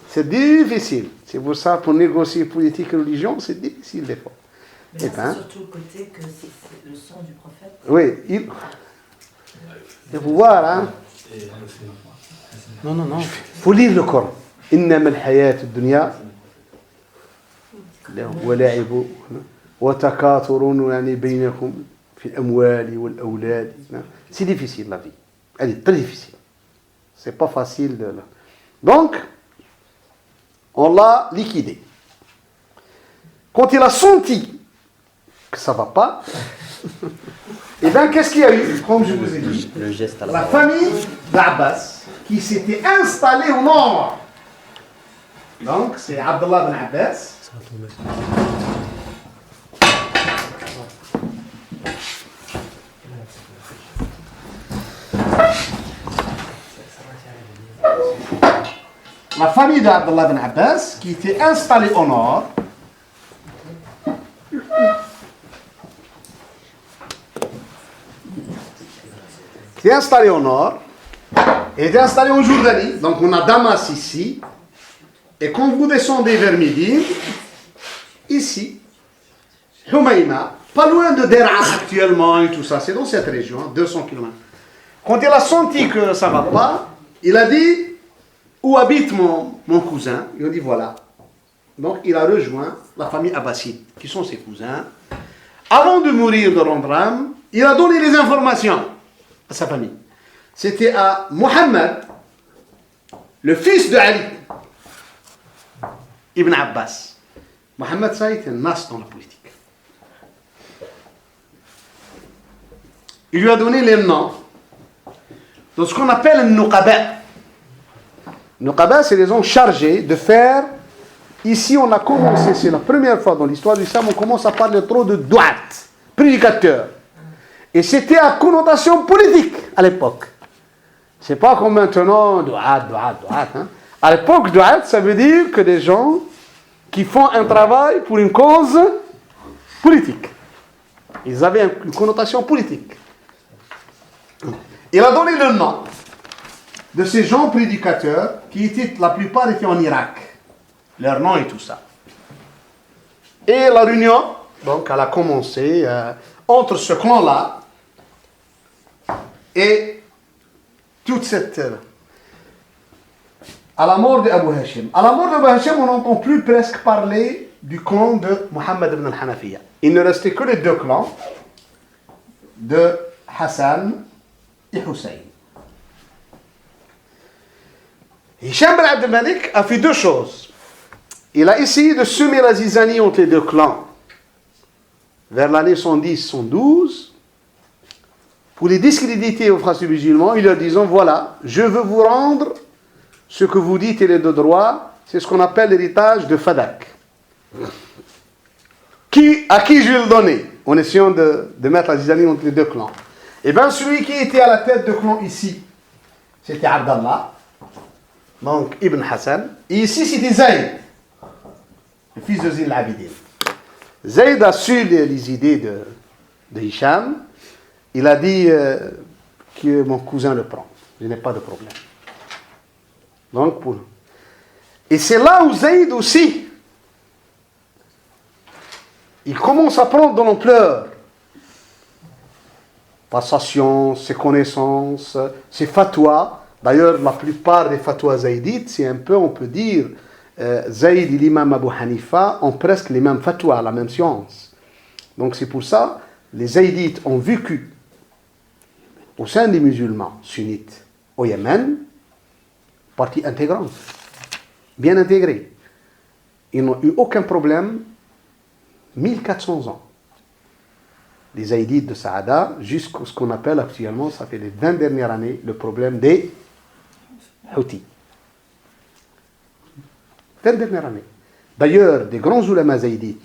C'est difficile. C'est pour ça, pour négocier politique et religion, c'est difficile des fois. Mais là, c'est surtout le côté que c'est le sang du prophète. Oui, il faut voir, hein. Non. Il faut lire le Coran. إنما الحياة الدنيا ولعب وتكاثر يعني بينكم في الأموال والأولاد. C'est difficile la vie. Elle est très difficile. C'est pas facile de. Donc, on l'a liquidé. Quand il a senti que ça ne va pas, et bien qu'est-ce qu'il y a eu? Comme je vous ai dit, Le geste à la famille d'Abbas qui s'était installée au nord. Donc c'est Abdullah ibn Abbas. La famille d'Abdullah ibn Abbas qui était installée au nord. Qui est installée au nord. Elle était installée en Jordanie. Donc on a Damas ici. Et quand vous descendez vers Médine, ici, Humayma, pas loin de Dera actuellement et tout ça, c'est dans cette région, 200 km. Quand il a senti que ça ne va pas, il a dit, où habite mon cousin? Il a dit, voilà. Donc il a rejoint la famille Abbaside, qui sont ses cousins. Avant de mourir de Rondram, il a donné les informations à sa famille. C'était à Mohammed, le fils de Ali, Ibn Abbas. Mohammed, ça a été un as dans la politique. Il lui a donné les noms de ce qu'on appelle un Nuqaba. Nuqaba, c'est les gens chargés de faire. Ici, on a commencé, c'est la première fois dans l'histoire de l'islam, on commence à parler trop de douat, prédicateur. Et c'était à connotation politique à l'époque. C'est pas comme maintenant, douat. Hein. À l'époque, douat, ça veut dire que des gens qui font un travail pour une cause politique. Ils avaient une connotation politique. Il a donné le nom de ces gens prédicateurs qui étaient, la plupart étaient en Irak. Leur nom et tout ça. Et la réunion Donc, elle a commencé entre ce clan-là et toute cette... à la mort d'Abu Hashim. À la mort d'Abu Hashim, on n'entend plus presque parler du clan de Muhammad ibn al-Hanafiya. Il ne restait que les deux clans de Hassan et Hussein. Hisham bin Abd al-Malik a fait deux choses. Il a essayé de semer la zizanie entre les deux clans vers l'année 110-112 pour les discréditer aux frères musulmans, en leur disant voilà, je veux vous rendre ce que vous dites, il est de droit, c'est ce qu'on appelle l'héritage de Fadak. À qui je vais le donner? En essayant de mettre la zizanie entre les deux clans. Et bien celui qui était à la tête de clan ici, c'était Abdallah, donc Ibn Hassan, et ici c'était Zayd, le fils de Zil al-Abidin. Zayd a su les idées de Hisham. Il a dit que mon cousin le prend. Je n'ai pas de problème. Donc, et c'est là où Zayd aussi, il commence à prendre de l'ampleur. Par sa science, ses connaissances, ses fatwas. D'ailleurs, la plupart des fatwas zaïdites, c'est un peu, on peut dire, Zayd et l'imam Abu Hanifa ont presque les mêmes fatwas, la même science. Donc c'est pour ça, les zaïdites ont vécu au sein des musulmans sunnites au Yémen, partie intégrante, bien intégrée. Ils n'ont eu aucun problème 1400 ans. Les zaïdites de Saada, jusqu'à ce qu'on appelle actuellement, ça fait les 20 dernières années, le problème des Houthis. 20 dernières années. D'ailleurs, des grands ulama zaïdites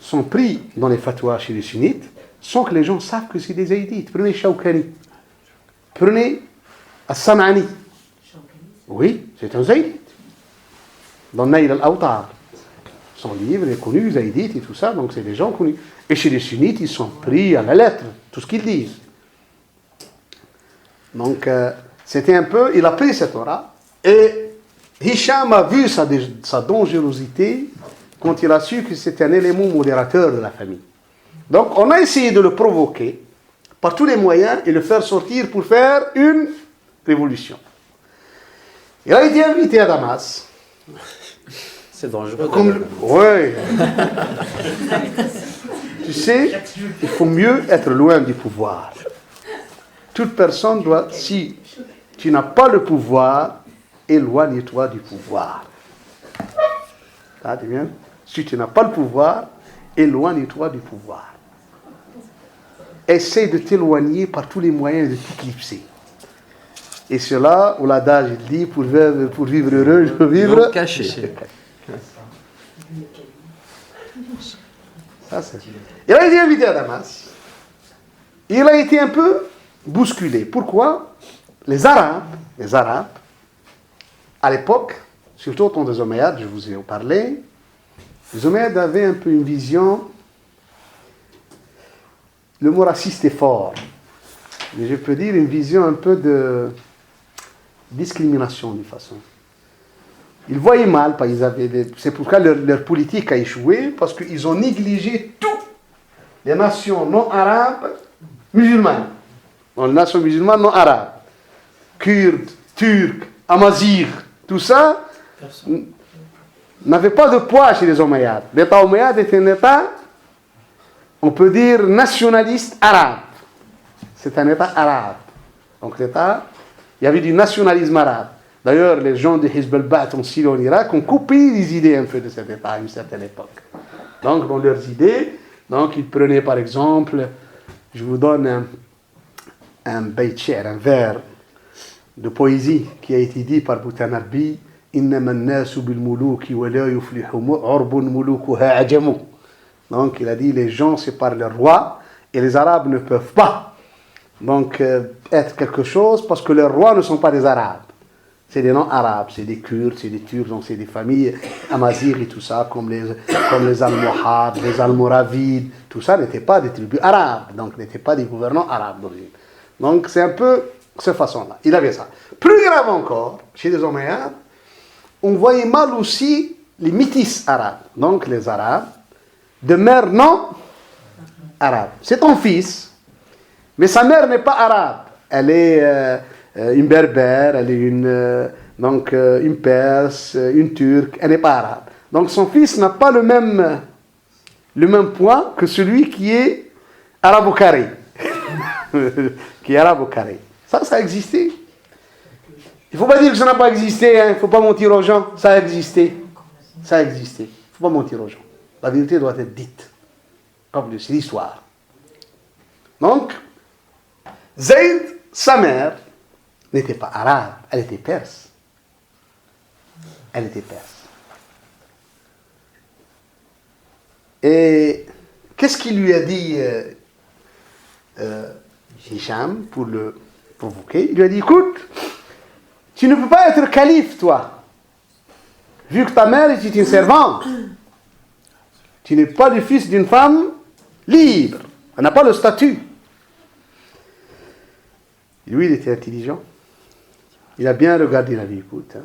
sont pris dans les fatwas chez les sunnites sans que les gens savent que c'est des zaïdites. Prenez Shawkani. Prenez As-Sam'ani. Oui, c'est un zaïdite. Dans Nail al-Awtar. Son livre est connu, zaïdite et tout ça, donc c'est des gens connus. Et chez les sunnites, ils sont pris à la lettre, tout ce qu'ils disent. Donc, c'était un peu, il a pris cette aura, et Hisham a vu sa dangerosité quand il a su que c'était un élément modérateur de la famille. Donc, on a essayé de le provoquer par tous les moyens et le faire sortir pour faire une révolution. Il a été invité à Damas. C'est dangereux. Oui. Tu sais, il faut mieux être loin du pouvoir. Toute personne doit, si tu n'as pas le pouvoir, éloigne-toi du pouvoir. Ah, tu bien? Si tu n'as pas le pouvoir, éloigne-toi du pouvoir. Essaye de t'éloigner par tous les moyens de t'éclipser. Et cela, où l'adage dit, pour vivre heureux, je veux vivre caché. Ça, c'est... Il a été invité à Damas. Il a été un peu bousculé. Pourquoi? Les Arabes, à l'époque, surtout au temps des Omeyyades, je vous ai parlé, les Omeyyades avaient un peu une vision, le mot raciste est fort, mais je peux dire une vision un peu de discrimination d'une façon. Ils voyaient mal, c'est pourquoi leur politique a échoué, parce qu'ils ont négligé toutes les nations non arabes musulmanes. Les nations musulmanes non arabes. Kurdes, Turcs, Amazirs, tout ça n'avait pas de poids chez les Omeyyades. L'État Omeyyade était un État, on peut dire, nationaliste arabe. C'est un État arabe. Donc l'État, il y avait du nationalisme arabe. D'ailleurs, les gens de Hizb al-Ba'ath en Syrie et en Irak ont coupé les idées un peu de cet État à une certaine époque. Donc, dans leurs idées, donc, ils prenaient par exemple, je vous donne un bayt shi'r, un vers de poésie qui a été dit par Boutanarbi, إنما الناس بالملوك ولا يفلح عرب ملوكها عجم. Donc, il a dit les gens c'est par le roi et les Arabes ne peuvent pas donc être quelque chose parce que les rois ne sont pas des Arabes. C'est des non-arabes, c'est des Kurdes, c'est des Turcs, donc c'est des familles Amazirs et tout ça, comme les Almohades, les Almoravides, tout ça n'était pas des tribus arabes, donc n'étaient pas des gouvernants arabes d'origine. Donc c'est un peu cette façon-là. Il avait ça. Plus grave encore, chez les Omeyyades, on voyait mal aussi les métis arabes, donc les Arabes de mère non arabe. C'est ton fils, mais sa mère n'est pas arabe. Elle est une berbère, elle est une perse, une turque, elle n'est pas arabe. Donc son fils n'a pas le même poids que celui qui est arabo-carré. Qui est arabo-carré. Ça a existé. Il ne faut pas dire que ça n'a pas existé, hein. Il ne faut pas mentir aux gens. Ça a existé. Ça a existé. Il ne faut pas mentir aux gens. La vérité doit être dite. Comme c'est l'histoire. Donc, Zayd, sa mère, n'était pas arabe, elle était perse. Elle était perse. Et qu'est-ce qu'il lui a dit Hicham pour le provoquer? Il lui a dit, écoute, tu ne peux pas être calife, toi, vu que ta mère est une servante. Tu n'es pas le fils d'une femme libre. Elle n'a pas le statut. Lui, il était intelligent. Il a bien regardé la vie. Écoute, hein.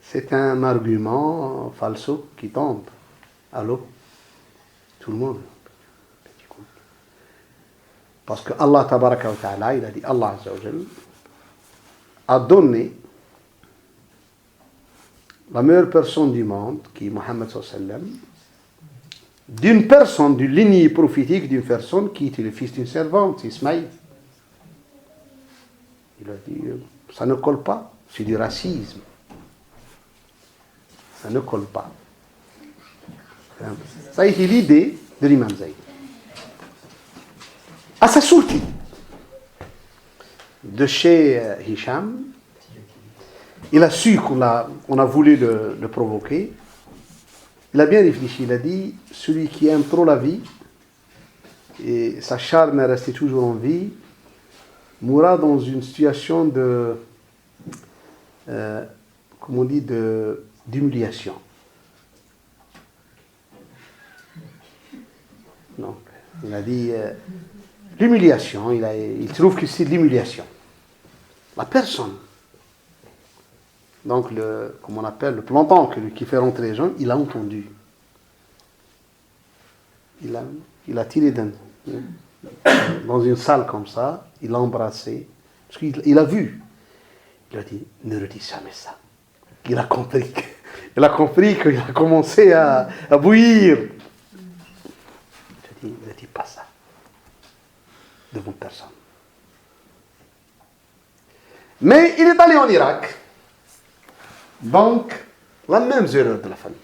C'est un argument falso qui tombe à l'eau. Tout le monde. Parce que Allah tabaraka wa ta'ala, il a dit, Allah azza wa jal, a donné la meilleure personne du monde, qui est Mohammed sallallahu alayhi wa sallam, d'une personne, d'une lignée prophétique, d'une personne qui était le fils d'une servante, Ismaïl. Il a dit, ça ne colle pas, c'est du racisme. Ça ne colle pas. Ça a été l'idée de l'imam Zayd. À sa sortie de chez Hicham, il a su qu'on a voulu le provoquer. Il a bien réfléchi, il a dit, celui qui aime trop la vie, et sa charme est restée toujours en vie, mourra dans une situation de, comme on dit, d'humiliation. Donc, il a dit, l'humiliation, il trouve que c'est de l'humiliation. La personne, donc comme on appelle, le planton qui fait rentrer les gens, il a entendu. Il a tiré dans une salle comme ça, il l'a embrassé, parce qu'il a vu. Il a dit, ne redis jamais ça. Il a compris qu'il a commencé à bouillir. Il a dit, ne dis pas ça devant personne. Mais il est allé en Irak. Donc, la même erreur de la famille.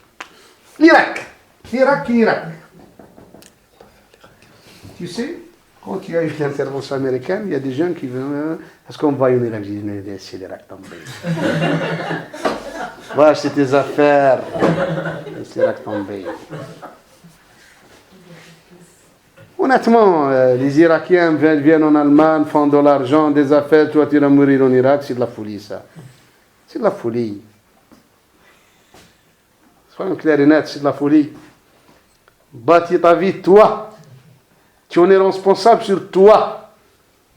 L'Irak. Tu sais, quand il y a eu l'intervention américaine, il y a des jeunes qui veulent. Est-ce qu'on va en Irak? Je dis, c'est l'Irak tombé. Voilà, c'est tes affaires. C'est l'Irak tombé. Honnêtement, les Irakiens viennent en Allemagne, font de l'argent, des affaires, toi tu vas mourir en Irak, c'est de la folie ça. C'est de la folie. Soyons clairs et nets, c'est de la folie. Bâtis ta vie, toi. Tu en es responsable sur toi.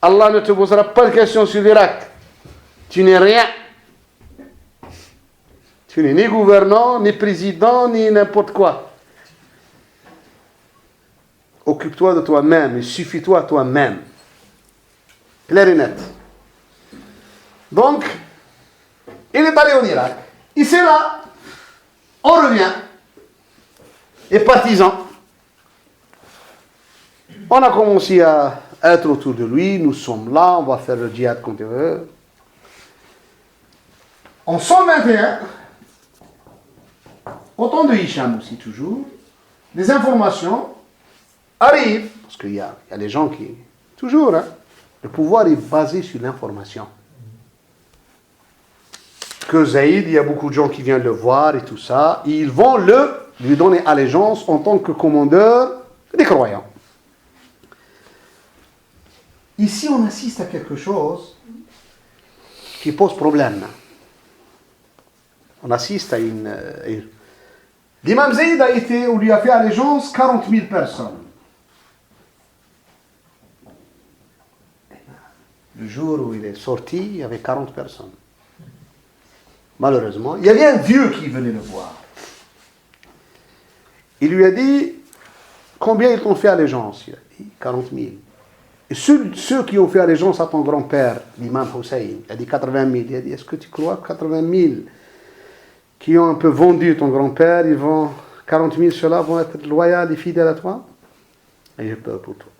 Allah ne te posera pas de questions sur l'Irak. Tu n'es rien. Tu n'es ni gouvernant, ni président, ni n'importe quoi. Occupe-toi de toi-même et suffis-toi à toi-même. Clair et net. Donc, il est allé en Irak. Et c'est là, on revient. Les partisans. On a commencé à être autour de lui. Nous sommes là, on va faire le djihad contre eux. En 121, au temps de Hicham aussi toujours, les informations arrivent, parce qu'il y a des gens qui... Toujours, hein, le pouvoir est basé sur l'information. Que Zaïd, il y a beaucoup de gens qui viennent le voir et tout ça, et ils vont lui donner allégeance en tant que commandeur des croyants. Ici, on assiste à quelque chose qui pose problème. On assiste à une... L'imam Zayd on lui a fait allégeance 40 000 personnes. Le jour où il est sorti, il y avait 40 personnes. Malheureusement, il y avait un vieux qui venait le voir. Il lui a dit, combien ils t'ont fait allégeance? Il a dit, 40 000. Et ceux qui ont fait allégeance à ton grand-père, l'imam Hussein, il a dit 80 000. Il a dit, est-ce que tu crois que 80 000 qui ont un peu vendu ton grand-père, 40 000, ceux-là vont être loyaux et fidèles à toi? Et j'ai peur pour toi.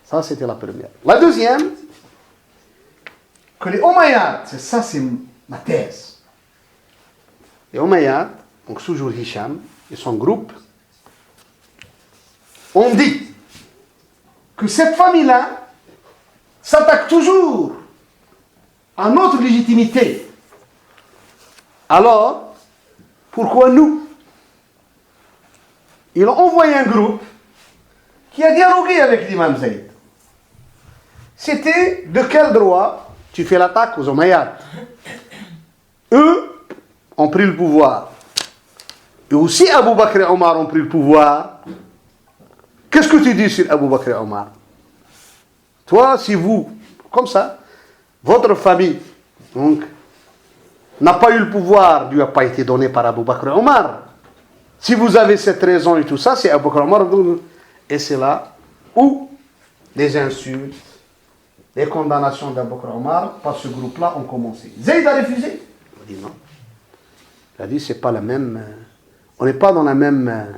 Ça, c'était la première. La deuxième, que les Omeyyades, c'est ma thèse. Les Omeyyades, donc toujours Hicham et son groupe, ont dit que cette famille-là s'attaque toujours à notre légitimité. Alors, pourquoi nous? Ils ont envoyé un groupe qui a dialogué avec l'imam Zayd. C'était de quel droit tu fais l'attaque aux Omeyyades? Eux ont pris le pouvoir. Et aussi Abu Bakr et Omar ont pris le pouvoir. Qu'est-ce que tu dis sur Abu Bakr et Omar? Toi, si vous, comme ça, votre famille donc, n'a pas eu le pouvoir, lui n'a pas été donné par Abu Bakr et Omar. Si vous avez cette raison et tout ça, c'est Abu Bakr et Omar. Et c'est là où les insultes, les condamnations d'Abu Bakr et Omar par ce groupe-là ont commencé. Zayd a refusé. Il a dit non. Il a dit c'est pas la même. On n'est pas dans la même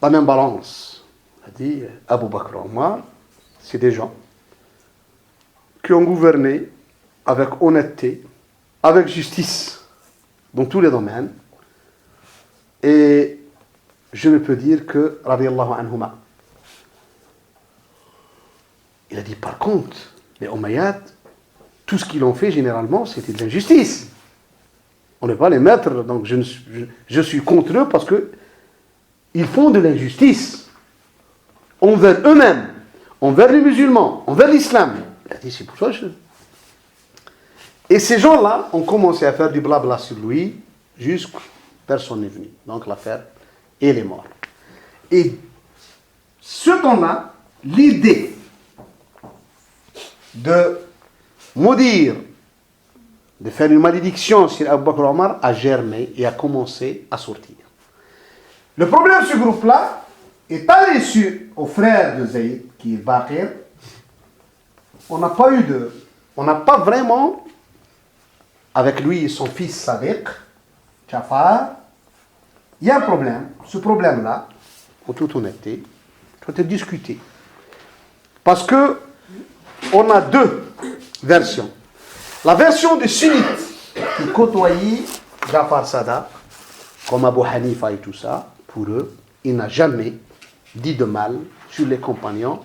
balance. Il a dit Abu Bakr et Omar, c'est des gens qui ont gouverné avec honnêteté, avec justice, dans tous les domaines. Et je ne peux dire que, radiyallahu anhuma. Il a dit par contre, les Omeyyades, tout ce qu'ils ont fait généralement, c'était de l'injustice. On n'est pas les maîtres, donc je suis contre eux parce qu'ils font de l'injustice envers eux-mêmes, envers les musulmans, envers l'islam. Il a dit c'est pour ça que Et ces gens-là ont commencé à faire du blabla sur lui, jusqu'à personne n'est venu. Donc l'affaire, il est mort. Et ce temps-là, l'idée de maudire, de faire une malédiction sur Abu Bakr Omar a germé et a commencé à sortir. Le problème de ce groupe-là est allé au frère de Zayd, qui est Baqir. On n'a pas vraiment, avec lui et son fils Sadiq, Jafar, il y a un problème. Ce problème-là, en toute honnêteté, doit être discuté. Parce que on a deux versions. La version des sunnites qui côtoyaient Jafar Sada, comme Abu Hanifa et tout ça, pour eux, il n'a jamais dit de mal sur les compagnons,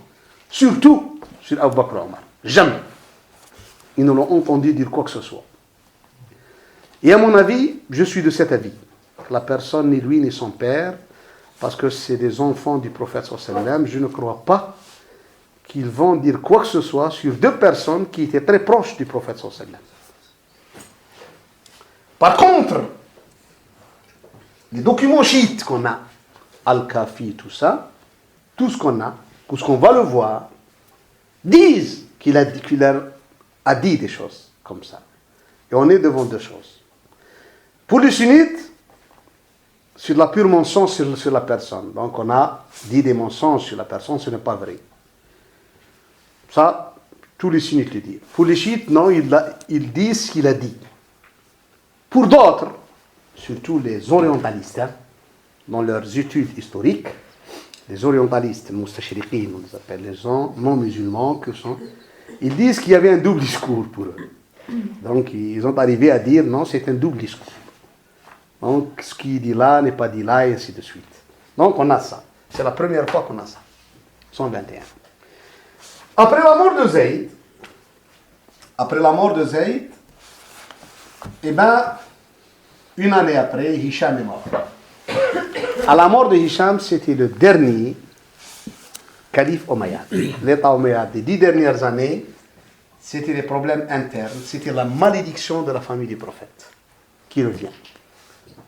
surtout sur Abu Bakr Omar. Jamais. Ils ne l'ont entendu dire quoi que ce soit. Et à mon avis, je suis de cet avis. La personne, ni lui, ni son père, parce que c'est des enfants du prophète sallallahu alayhi wa sallam, je ne crois pas qu'ils vont dire quoi que ce soit sur deux personnes qui étaient très proches du prophète sallallahu alayhi wa sallam. Par contre, les documents chiites qu'on a, Al-Kafi, tout ça, tout ce qu'on a, tout ce qu'on va le voir, disent qu'il a dit des choses comme ça. Et on est devant deux choses. Pour les sunnites, sur la pure mensonge sur la personne. Donc on a dit des mensonges sur la personne, ce n'est pas vrai. Ça, tous les sunnites le disent. Pour les chiites, non, ils disent ce qu'il a dit. Pour d'autres, surtout les orientalistes, hein, dans leurs études historiques, les orientalistes, mustashriqin, on les appelle les gens non musulmans, ils disent qu'il y avait un double discours pour eux. Donc ils ont arrivé à dire non, c'est un double discours. Donc ce qui dit là n'est pas dit là, et ainsi de suite. Donc on a ça. C'est la première fois qu'on a ça. 121. Après la mort de Zayd, eh bien, une année après, Hicham est mort. À la mort de Hicham, c'était le dernier calife omeyyade. L'état omeyyade des 10 dernières années, c'était des problèmes internes, c'était la malédiction de la famille du prophète qui revient.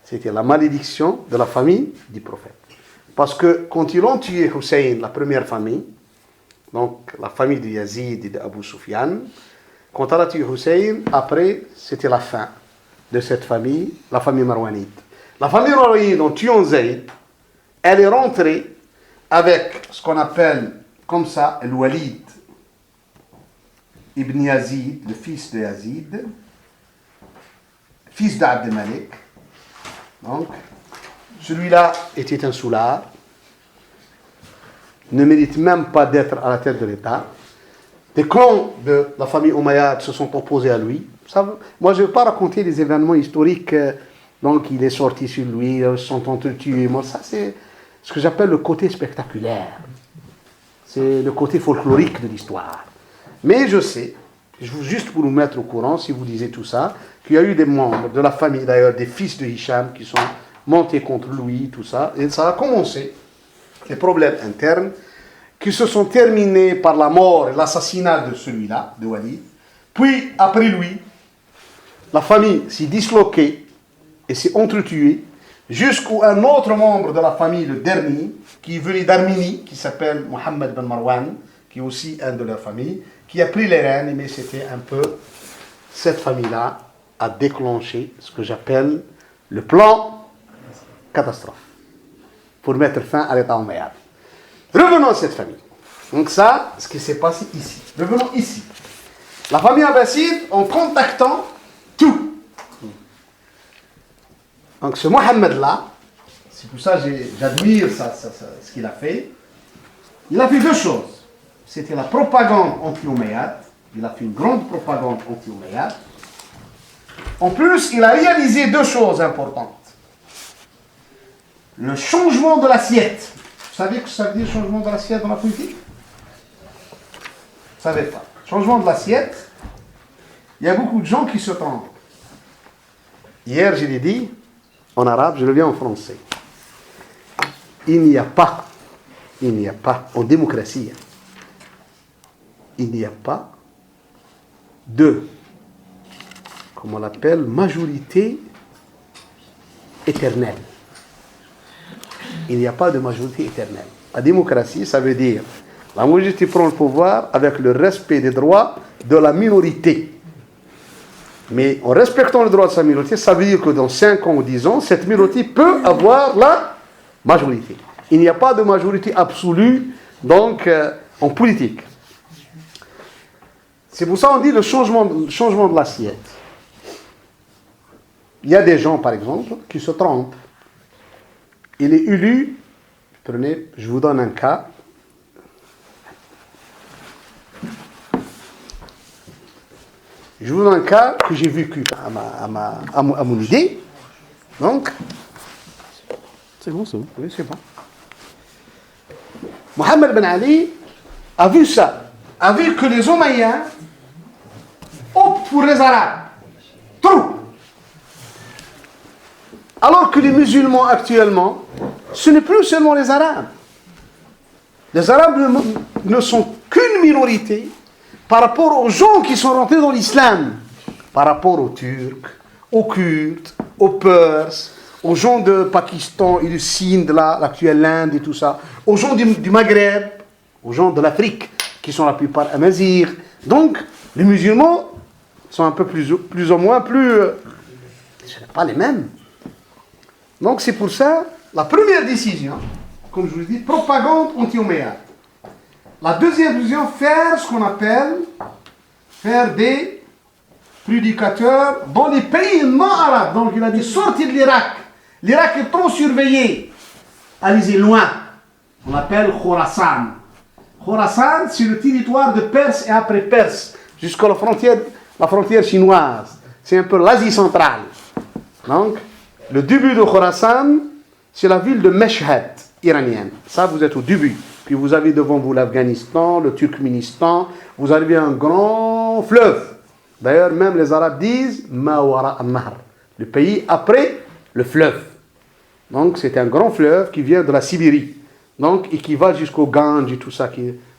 C'était la malédiction de la famille du prophète. Parce que quand ils ont tué Hussein, la première famille, donc la famille de Yazid et d'Abu Sufyan, quand on a tué Hussein, après, c'était la fin de cette famille, la famille marwanite. La famille Umayyade, en tuant Zayd, elle est rentrée avec ce qu'on appelle comme ça le Walid ibn Yazid, le fils de Yazid, fils d'Abd al-Malik. Donc, celui-là était un soulard, ne mérite même pas d'être à la tête de l'État. Des clans de la famille Umayyade se sont opposés à lui. Ça, moi, je ne vais pas raconter des événements historiques. Donc, il est sorti sur lui, ils se sont entretués. Moi, ça, c'est ce que j'appelle le côté spectaculaire. C'est le côté folklorique de l'histoire. Mais je sais, juste pour vous mettre au courant, si vous lisez tout ça, qu'il y a eu des membres de la famille, d'ailleurs, des fils de Hicham, qui sont montés contre lui, tout ça. Et ça a commencé, les problèmes internes, qui se sont terminés par la mort et l'assassinat de celui-là, de Walid. Puis, après lui, la famille s'est disloquée et s'est entretuée, jusqu'à un autre membre de la famille, le dernier, qui est venu d'Arménie, qui s'appelle Mohammed ben Marwan, qui est aussi un de leur famille, qui a pris les rênes, mais c'était un peu cette famille-là a déclenché ce que j'appelle le plan catastrophe pour mettre fin à l'État omeyyade. Revenons à cette famille. Donc ça, ce qui s'est passé ici. Revenons ici. La famille abbasside, en contactant tout. Donc ce Mohammed-là, c'est pour ça que j'admire ce qu'il a fait. Il a fait deux choses. C'était la propagande anti-omeyyade. Il a fait une grande propagande anti-omeyyade. En plus, il a réalisé deux choses importantes. Le changement de l'assiette. Vous savez que ça veut dire changement de l'assiette dans la politique? Vous ne savez pas. Changement de l'assiette, il y a beaucoup de gens qui se trompent. Hier, je l'ai dit en arabe, je le dis en français. Il n'y a pas en démocratie, il n'y a pas de, comment on l'appelle, majorité éternelle. Il n'y a pas de majorité éternelle. La démocratie, ça veut dire la majorité prend le pouvoir avec le respect des droits de la minorité. Mais en respectant le droit de sa minorité, ça veut dire que dans 5 ans ou 10 ans, cette minorité peut avoir la majorité. Il n'y a pas de majorité absolue, donc, en politique. C'est pour ça qu'on dit le changement de l'assiette. Il y a des gens, par exemple, qui se trompent. Il est élu, je vous donne un cas. Je vous donne un cas que j'ai vécu à mon idée. Donc, c'est bon, c'est bon. Oui, c'est bon. Mohammed Ben Ali a vu ça. A vu que les Omeyyades optent pour les Arabes. Trop. Alors que les musulmans actuellement, ce n'est plus seulement les Arabes. Les Arabes ne sont qu'une minorité par rapport aux gens qui sont rentrés dans l'islam. Par rapport aux Turcs, aux Kurdes, aux Perses, aux gens de Pakistan et du Sindh, l'actuelle Inde et tout ça, aux gens du Maghreb, aux gens de l'Afrique, qui sont la plupart amazirs. Donc, les musulmans sont un peu plus ou moins ce n'est pas les mêmes. Donc, c'est pour ça, la première décision, comme je vous dis, propagande anti-omeyyade. La deuxième décision, faire ce qu'on appelle, faire des prédicateurs dans les pays non arabes. Donc, il a dit, sortez de l'Irak. L'Irak est trop surveillé. Allez-y loin. On appelle Khorasan. Khorasan, c'est le territoire de Perse et après Perse, jusqu'à la frontière chinoise. C'est un peu l'Asie centrale. Donc, le début de Khorasan, c'est la ville de Meshhed, iranienne. Ça, vous êtes au début. Puis vous avez devant vous l'Afghanistan, le Turkménistan. Vous avez un grand fleuve. D'ailleurs, même les Arabes disent Mawara al-Nahr, le pays après le fleuve. Donc, c'est un grand fleuve qui vient de la Sibérie. Donc, et qui va jusqu'au Gange et tout ça,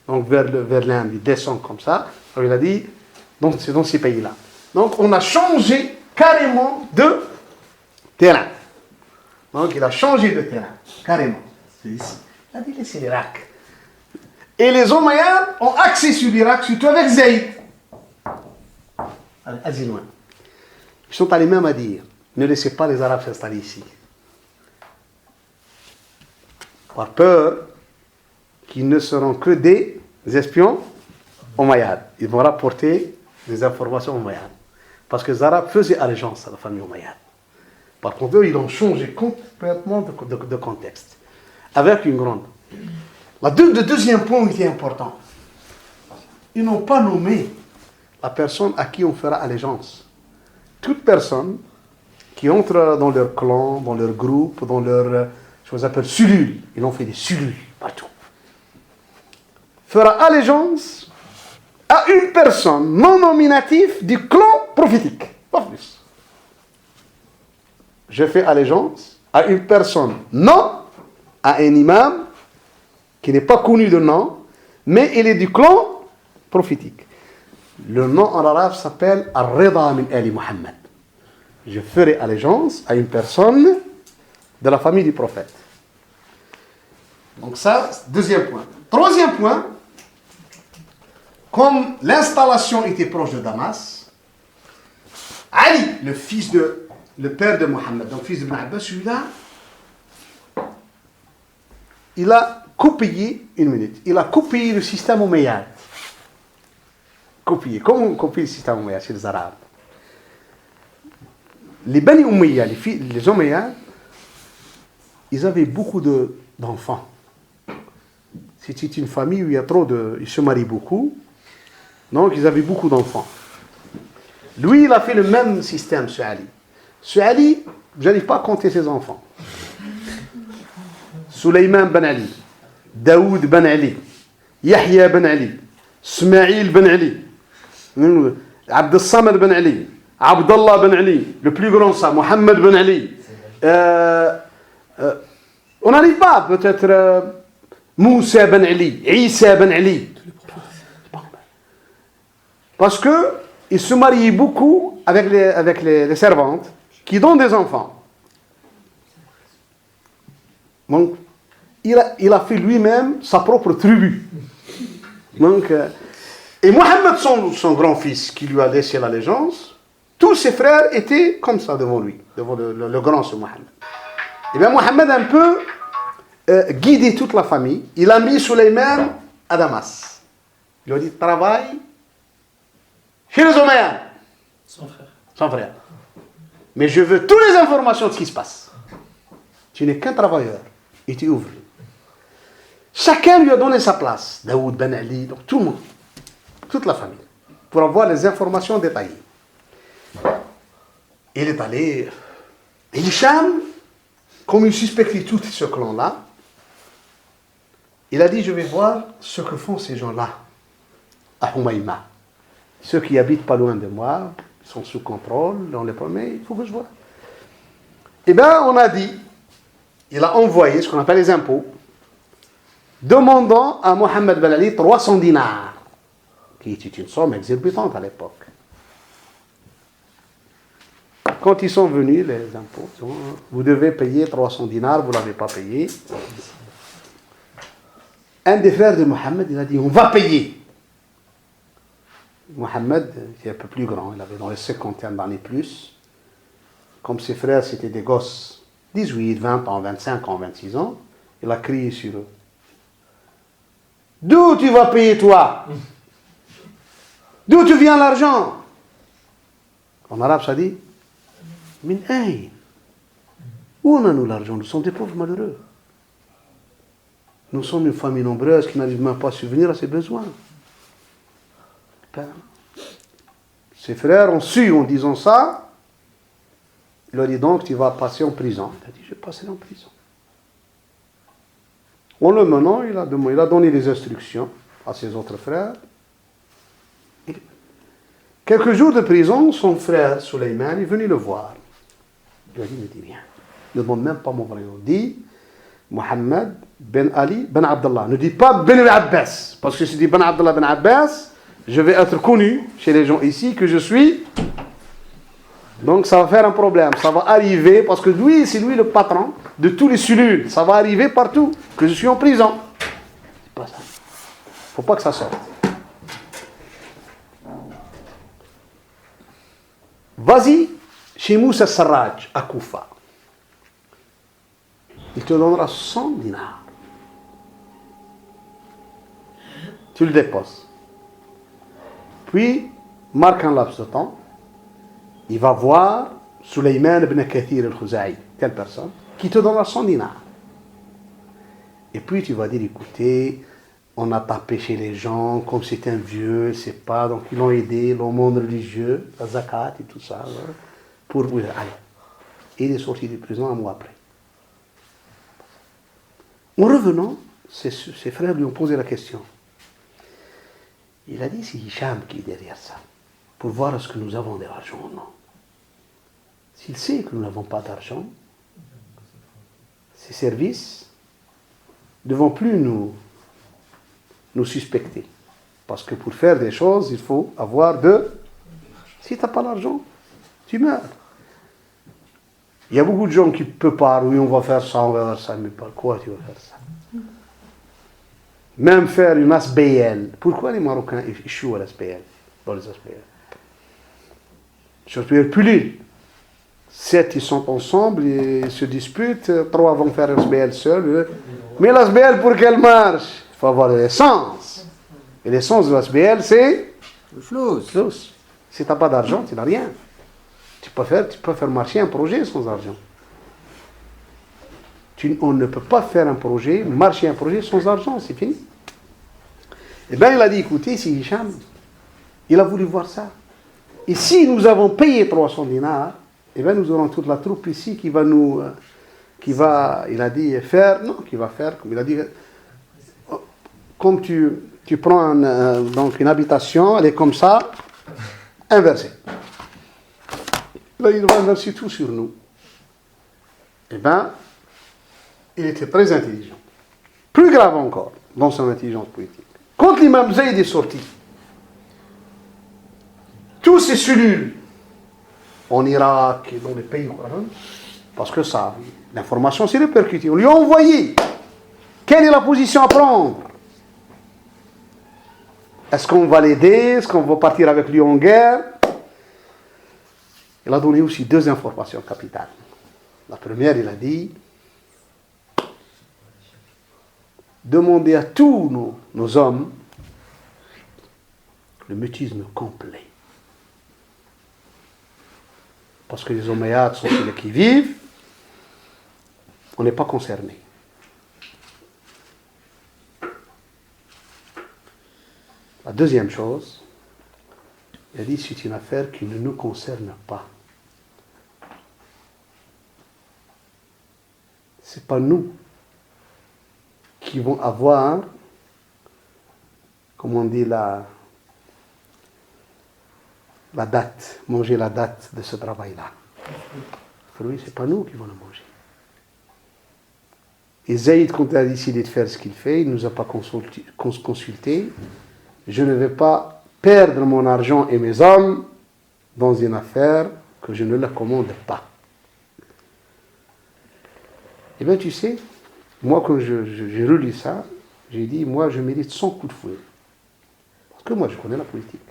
donc vers l'Inde. Il descend comme ça. Alors, il a dit, donc c'est dans ces pays-là. Donc, on a changé carrément de terrain. Donc, il a changé de terrain, carrément. C'est ici. Il a dit, laissez l'Irak. Et les Omeyyades ont accès sur l'Irak, surtout avec Zayd. Allez loin. Ils sont allés même à dire, ne laissez pas les Arabes s'installer ici. par peur qu'ils ne seront que des espions omeyyades. Ils vont rapporter des informations omeyyades. Parce que les Arabes faisaient allégeance à la famille omeyyade. Par contre, eux, ils ont changé complètement de contexte. Avec une grande. Le deuxième point qui est important. Ils n'ont pas nommé la personne à qui on fera allégeance. Toute personne qui entre dans leur clan, dans leur groupe, dans leur, je vous appelle, cellule. Ils ont fait des cellules partout. Fera allégeance à une personne non nominative du clan prophétique. Pas plus. Je fais allégeance à une personne, non à un imam qui n'est pas connu de nom, mais il est du clan prophétique. Le nom en arabe s'appelle Ar-Rida min Ali Muhammad. Je ferai allégeance à une personne de la famille du prophète. Donc ça, deuxième point. Troisième point, comme l'installation était proche de Damas, Ali, le père de Mohammed, donc fils de Ibn Abbas, celui-là, il a copié, il a copié le système omeyyade. Comment on copie le système omeyyade chez les Arabes? Les Bani Umayya, les Omeyyades, ils avaient beaucoup d'enfants. C'était une famille où il y a ils se marient beaucoup, donc ils avaient beaucoup d'enfants. Lui, il a fait le même système, ce Ali. Ce Ali, je n'arrive pas à compter ses enfants. Sulayman ben Ali, Daoud ben Ali, Yahya ben Ali, Ismaïl ben Ali, Abd al-Samad ben Ali, Abdallah ben Ali, le plus grand ça, Mohammed ben Ali. On n'arrive pas, peut-être Moussa ben Ali, Isa ben Ali. Parce qu'il se mariait beaucoup avec les servantes qui donnent des enfants. Donc, il a fait lui-même sa propre tribu. Donc, et Mohammed, son grand-fils, qui lui a laissé l'allégeance, tous ses frères étaient comme ça devant lui, devant le grand ce Mohammed. Et bien Mohammed a un peu guidé toute la famille. Il a mis Sulayman à Damas. Il lui a dit, travaille chez les Omeyyades. Son frère. Mais je veux toutes les informations de ce qui se passe. Tu n'es qu'un travailleur. Et tu ouvres. Chacun lui a donné sa place. Daoud Ben Ali, donc tout le monde. Toute la famille. Pour avoir les informations détaillées. Il est allé. Et Hicham, comme il suspectait tout ce clan-là, il a dit, je vais voir ce que font ces gens-là à Humayma. Ceux qui habitent pas loin de moi, sont sous contrôle, dans les premiers, il faut que je vois. Eh bien, on a dit, il a envoyé ce qu'on appelle les impôts, demandant à Mohammed Ben Ali 300 dinars, qui était une somme exorbitante à l'époque. Quand ils sont venus, les impôts, vous devez payer 300 dinars, vous ne l'avez pas payé. Un des frères de Mohammed, il a dit, on va payer. Mohammed était un peu plus grand, il avait dans les 50 d'années plus. Comme ses frères, c'était des gosses, 18, 20 ans, 25 ans, 26 ans, il a crié sur eux. D'où tu vas payer toi? D'où tu viens l'argent? En arabe, ça dit, Min ayn? Où on a nous l'argent? Nous sommes des pauvres malheureux. Nous sommes une famille nombreuse qui n'arrive même pas à subvenir à ses besoins. Ses frères ont su en disant ça. Il leur dit donc tu vas passer en prison. Il a dit je passerai en prison. En le menant, il a donné des instructions à ses autres frères. Et quelques jours de prison, son frère Sulayman est venu le voir. Il lui a dit ne dis rien. Ne demande même pas mon vrai nom. Dis Mohammed Ben Ali Ben Abdallah. Ne dis pas Ben Abbas. Parce que si tu dis Ben Abdallah Ben Abbas, je vais être connu chez les gens ici que je suis. Donc ça va faire un problème. Ça va arriver, parce que lui, c'est lui le patron de tous les cellules. Ça va arriver partout, que je suis en prison. C'est pas ça. Faut pas que ça sorte. Vas-y chez Moussa Sarraj, à Koufa. Il te donnera 100 dinars. tu le déposes. Puis, marque un laps de temps, il va voir Sulayman ibn Kathir al-Khuza'i, telle personne, qui te donnera 100 dinars. Et puis tu vas dire, écoutez, on a tapé chez les gens, comme c'est un vieux, c'est pas, donc ils l'ont aidé, le monde religieux, la zakat et tout ça, pour vous. Allez. Et il est sorti de prison un mois après. En revenant, ses frères lui ont posé la question. Il a dit, c'est Hicham qui est derrière ça, pour voir est-ce que nous avons de l'argent ou non. S'il sait que nous n'avons pas d'argent, ces services ne vont plus nous suspecter. Parce que pour faire des choses, il faut avoir Si tu n'as pas l'argent, tu meurs. Il y a beaucoup de gens qui peuvent pas, oui, on va faire ça, mais par quoi tu vas faire ça? Même faire une ASBL. Pourquoi les Marocains échouent à l'ASBL, dans les ASBL? Surtout les Pulil. 7, ils sont ensemble, ils se disputent, 3 vont faire l'ASBL seul. Mais l'ASBL, pour qu'elle marche, il faut avoir de l'essence. Et l'essence de l'ASBL, c'est le flous. Si tu n'as pas d'argent, tu n'as rien. Tu peux faire marcher un projet sans argent. On ne peut pas faire marcher un projet sans argent, c'est fini. Et bien il a dit, écoutez, c'est Hicham, il a voulu voir ça. Et si nous avons payé 300 dinars, et bien nous aurons toute la troupe ici qui va, il a dit, comme il a dit, comme tu prends donc une habitation, elle est comme ça, inversée. Là, il va inverser tout sur nous. Eh bien, il était très intelligent. Plus grave encore, dans son intelligence politique. Quand l'imam Zayd est sorti, tous ces cellules, en Irak et dans les pays, parce que ça, l'information s'est répercutée. On lui a envoyé. Quelle est la position à prendre? Est-ce qu'on va l'aider? Est-ce qu'on va partir avec lui en guerre? Il a donné aussi 2 informations capitales. La première, il a dit, demandez à tous nos hommes le mutisme complet. Parce que les Omeyyades sont ceux qui vivent, on n'est pas concerné. La deuxième chose, il a dit, c'est une affaire qui ne nous concerne pas. Ce n'est pas nous qui vont avoir, comme on dit, la date, manger la date de ce travail-là. Oui, ce n'est pas nous qui vont le manger. Et Zayd, quand il a décidé de faire ce qu'il fait, il ne nous a pas consulté. Je ne vais pas perdre mon argent et mes hommes dans une affaire que je ne la commande pas. Eh bien, tu sais, moi, quand j'ai relu ça, j'ai dit, moi, je mérite 100 coups de fouet. Parce que moi, je connais la politique.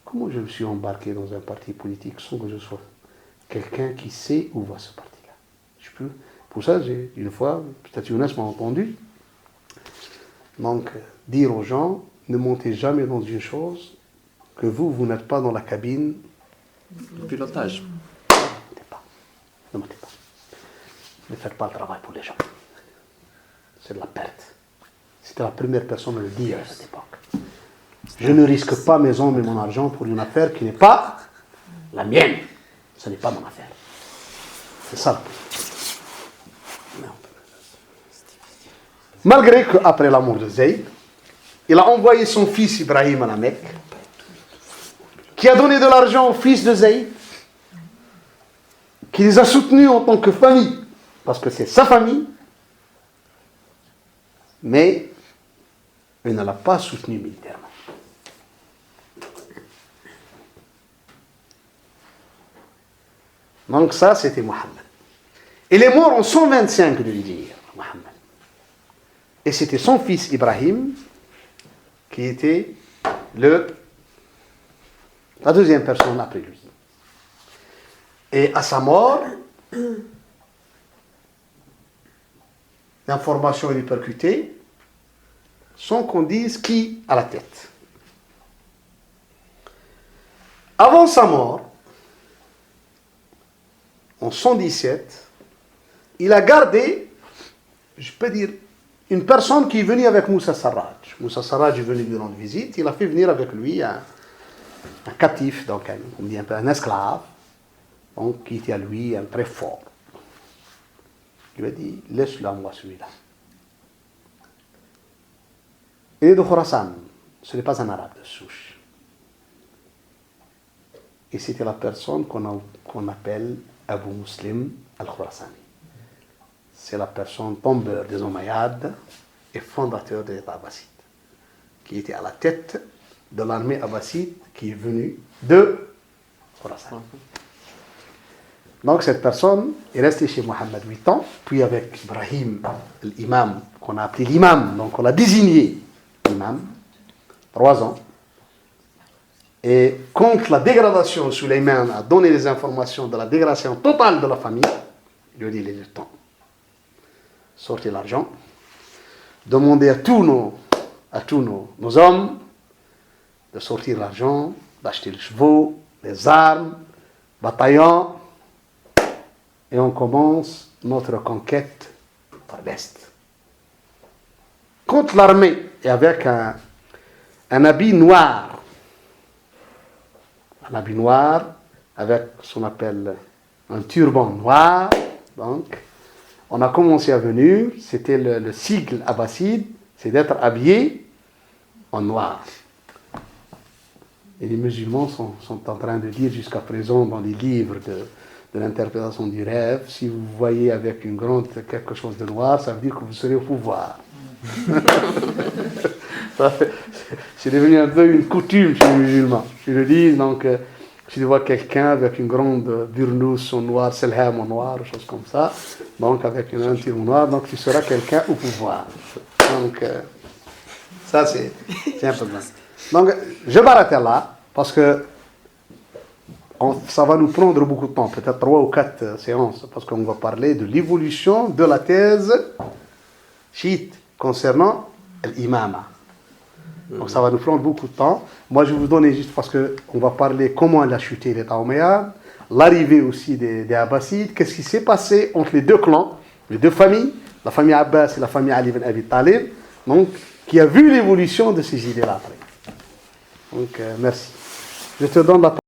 Comment je me suis embarqué dans un parti politique sans que je sois quelqu'un qui sait où va ce parti-là? Pour ça, une fois, peut-être Younes m'a entendu, donc, dire aux gens, ne montez jamais dans une chose que vous n'êtes pas dans la cabine. Le pilotage. Ne montez pas. Ne faites pas le travail pour les gens. C'est de la perte. C'était la première personne à le dire à cette époque. Je ne risque pas mes hommes et mon argent pour une affaire qui n'est pas la mienne. Ce n'est pas mon affaire. C'est ça. Malgré qu'après la mort de Zayd, il a envoyé son fils Ibrahim à la Mecque, qui a donné de l'argent au fils de Zayd, qui les a soutenus en tant que famille, parce que c'est sa famille, mais il ne l'a pas soutenu militairement. Donc ça, c'était Mohammed. Il est mort en 125 de l'Hégire, Mohammed. Et c'était son fils Ibrahim qui était la deuxième personne après lui. Et à sa mort, l'information est répercutée. sans qu'on dise qui a la tête. Avant sa mort, en 117, il a gardé, je peux dire, une personne qui est venue avec Moussa Sarraj. Moussa Sarraj est venu lui rendre visite, il a fait venir avec lui un captif, donc un esclave, donc, qui était à lui un très fort. Il lui a dit, laisse-le à moi celui-là. Il est de Khurasan, ce n'est pas un arabe de souche. Et c'était la personne qu'on appelle Abu Muslim al-Khurasani. C'est la personne tombeur des Omeyyades et fondateur de l'État abbasside, qui était à la tête de l'armée abbasside qui est venue de Khurasan. Donc cette personne est restée chez Mohammed 8 ans, puis avec Ibrahim, l'imam, qu'on a appelé l'imam, donc on l'a désigné imam, 3 ans. Et quand la dégradation, Sulayman a donné les informations de la dégradation totale de la famille, il lui a dit, il est le temps. Sortez l'argent, demandez à tous nos hommes de sortir l'argent, d'acheter les chevaux, les armes, bataillons, et on commence notre conquête par l'Est. Quand l'armée est avec un habit noir, avec ce qu'on appelle un turban noir, donc, on a commencé à venir, c'était le sigle abbasside, c'est d'être habillé en noir. Et les musulmans sont en train de dire jusqu'à présent dans les livres de l'interprétation du rêve, si vous voyez avec quelque chose de noir, ça veut dire que vous serez au pouvoir. C'est devenu un peu une coutume chez les musulmans. Ils le disent, donc, si tu vois quelqu'un avec une grande burnous en noir, selham en noir, chose comme ça, donc avec un tir noir, donc tu seras quelqu'un au pouvoir. Donc, ça c'est un peu bien. Donc, je vais arrêter là, parce que ça va nous prendre beaucoup de temps, peut-être 3 ou 4 séances, parce qu'on va parler de l'évolution de la thèse chiite concernant l'imama. Donc ça va nous prendre beaucoup de temps. Moi, je vais vous donner juste parce qu'on va parler comment il a chuté l'État omeyyade, l'arrivée aussi des Abbasides, qu'est-ce qui s'est passé entre les deux clans, les deux familles, la famille Abbas et la famille Ali ibn Abi Talib, donc, qui a vu l'évolution de ces idées-là après. Donc, merci. Je te donne la parole.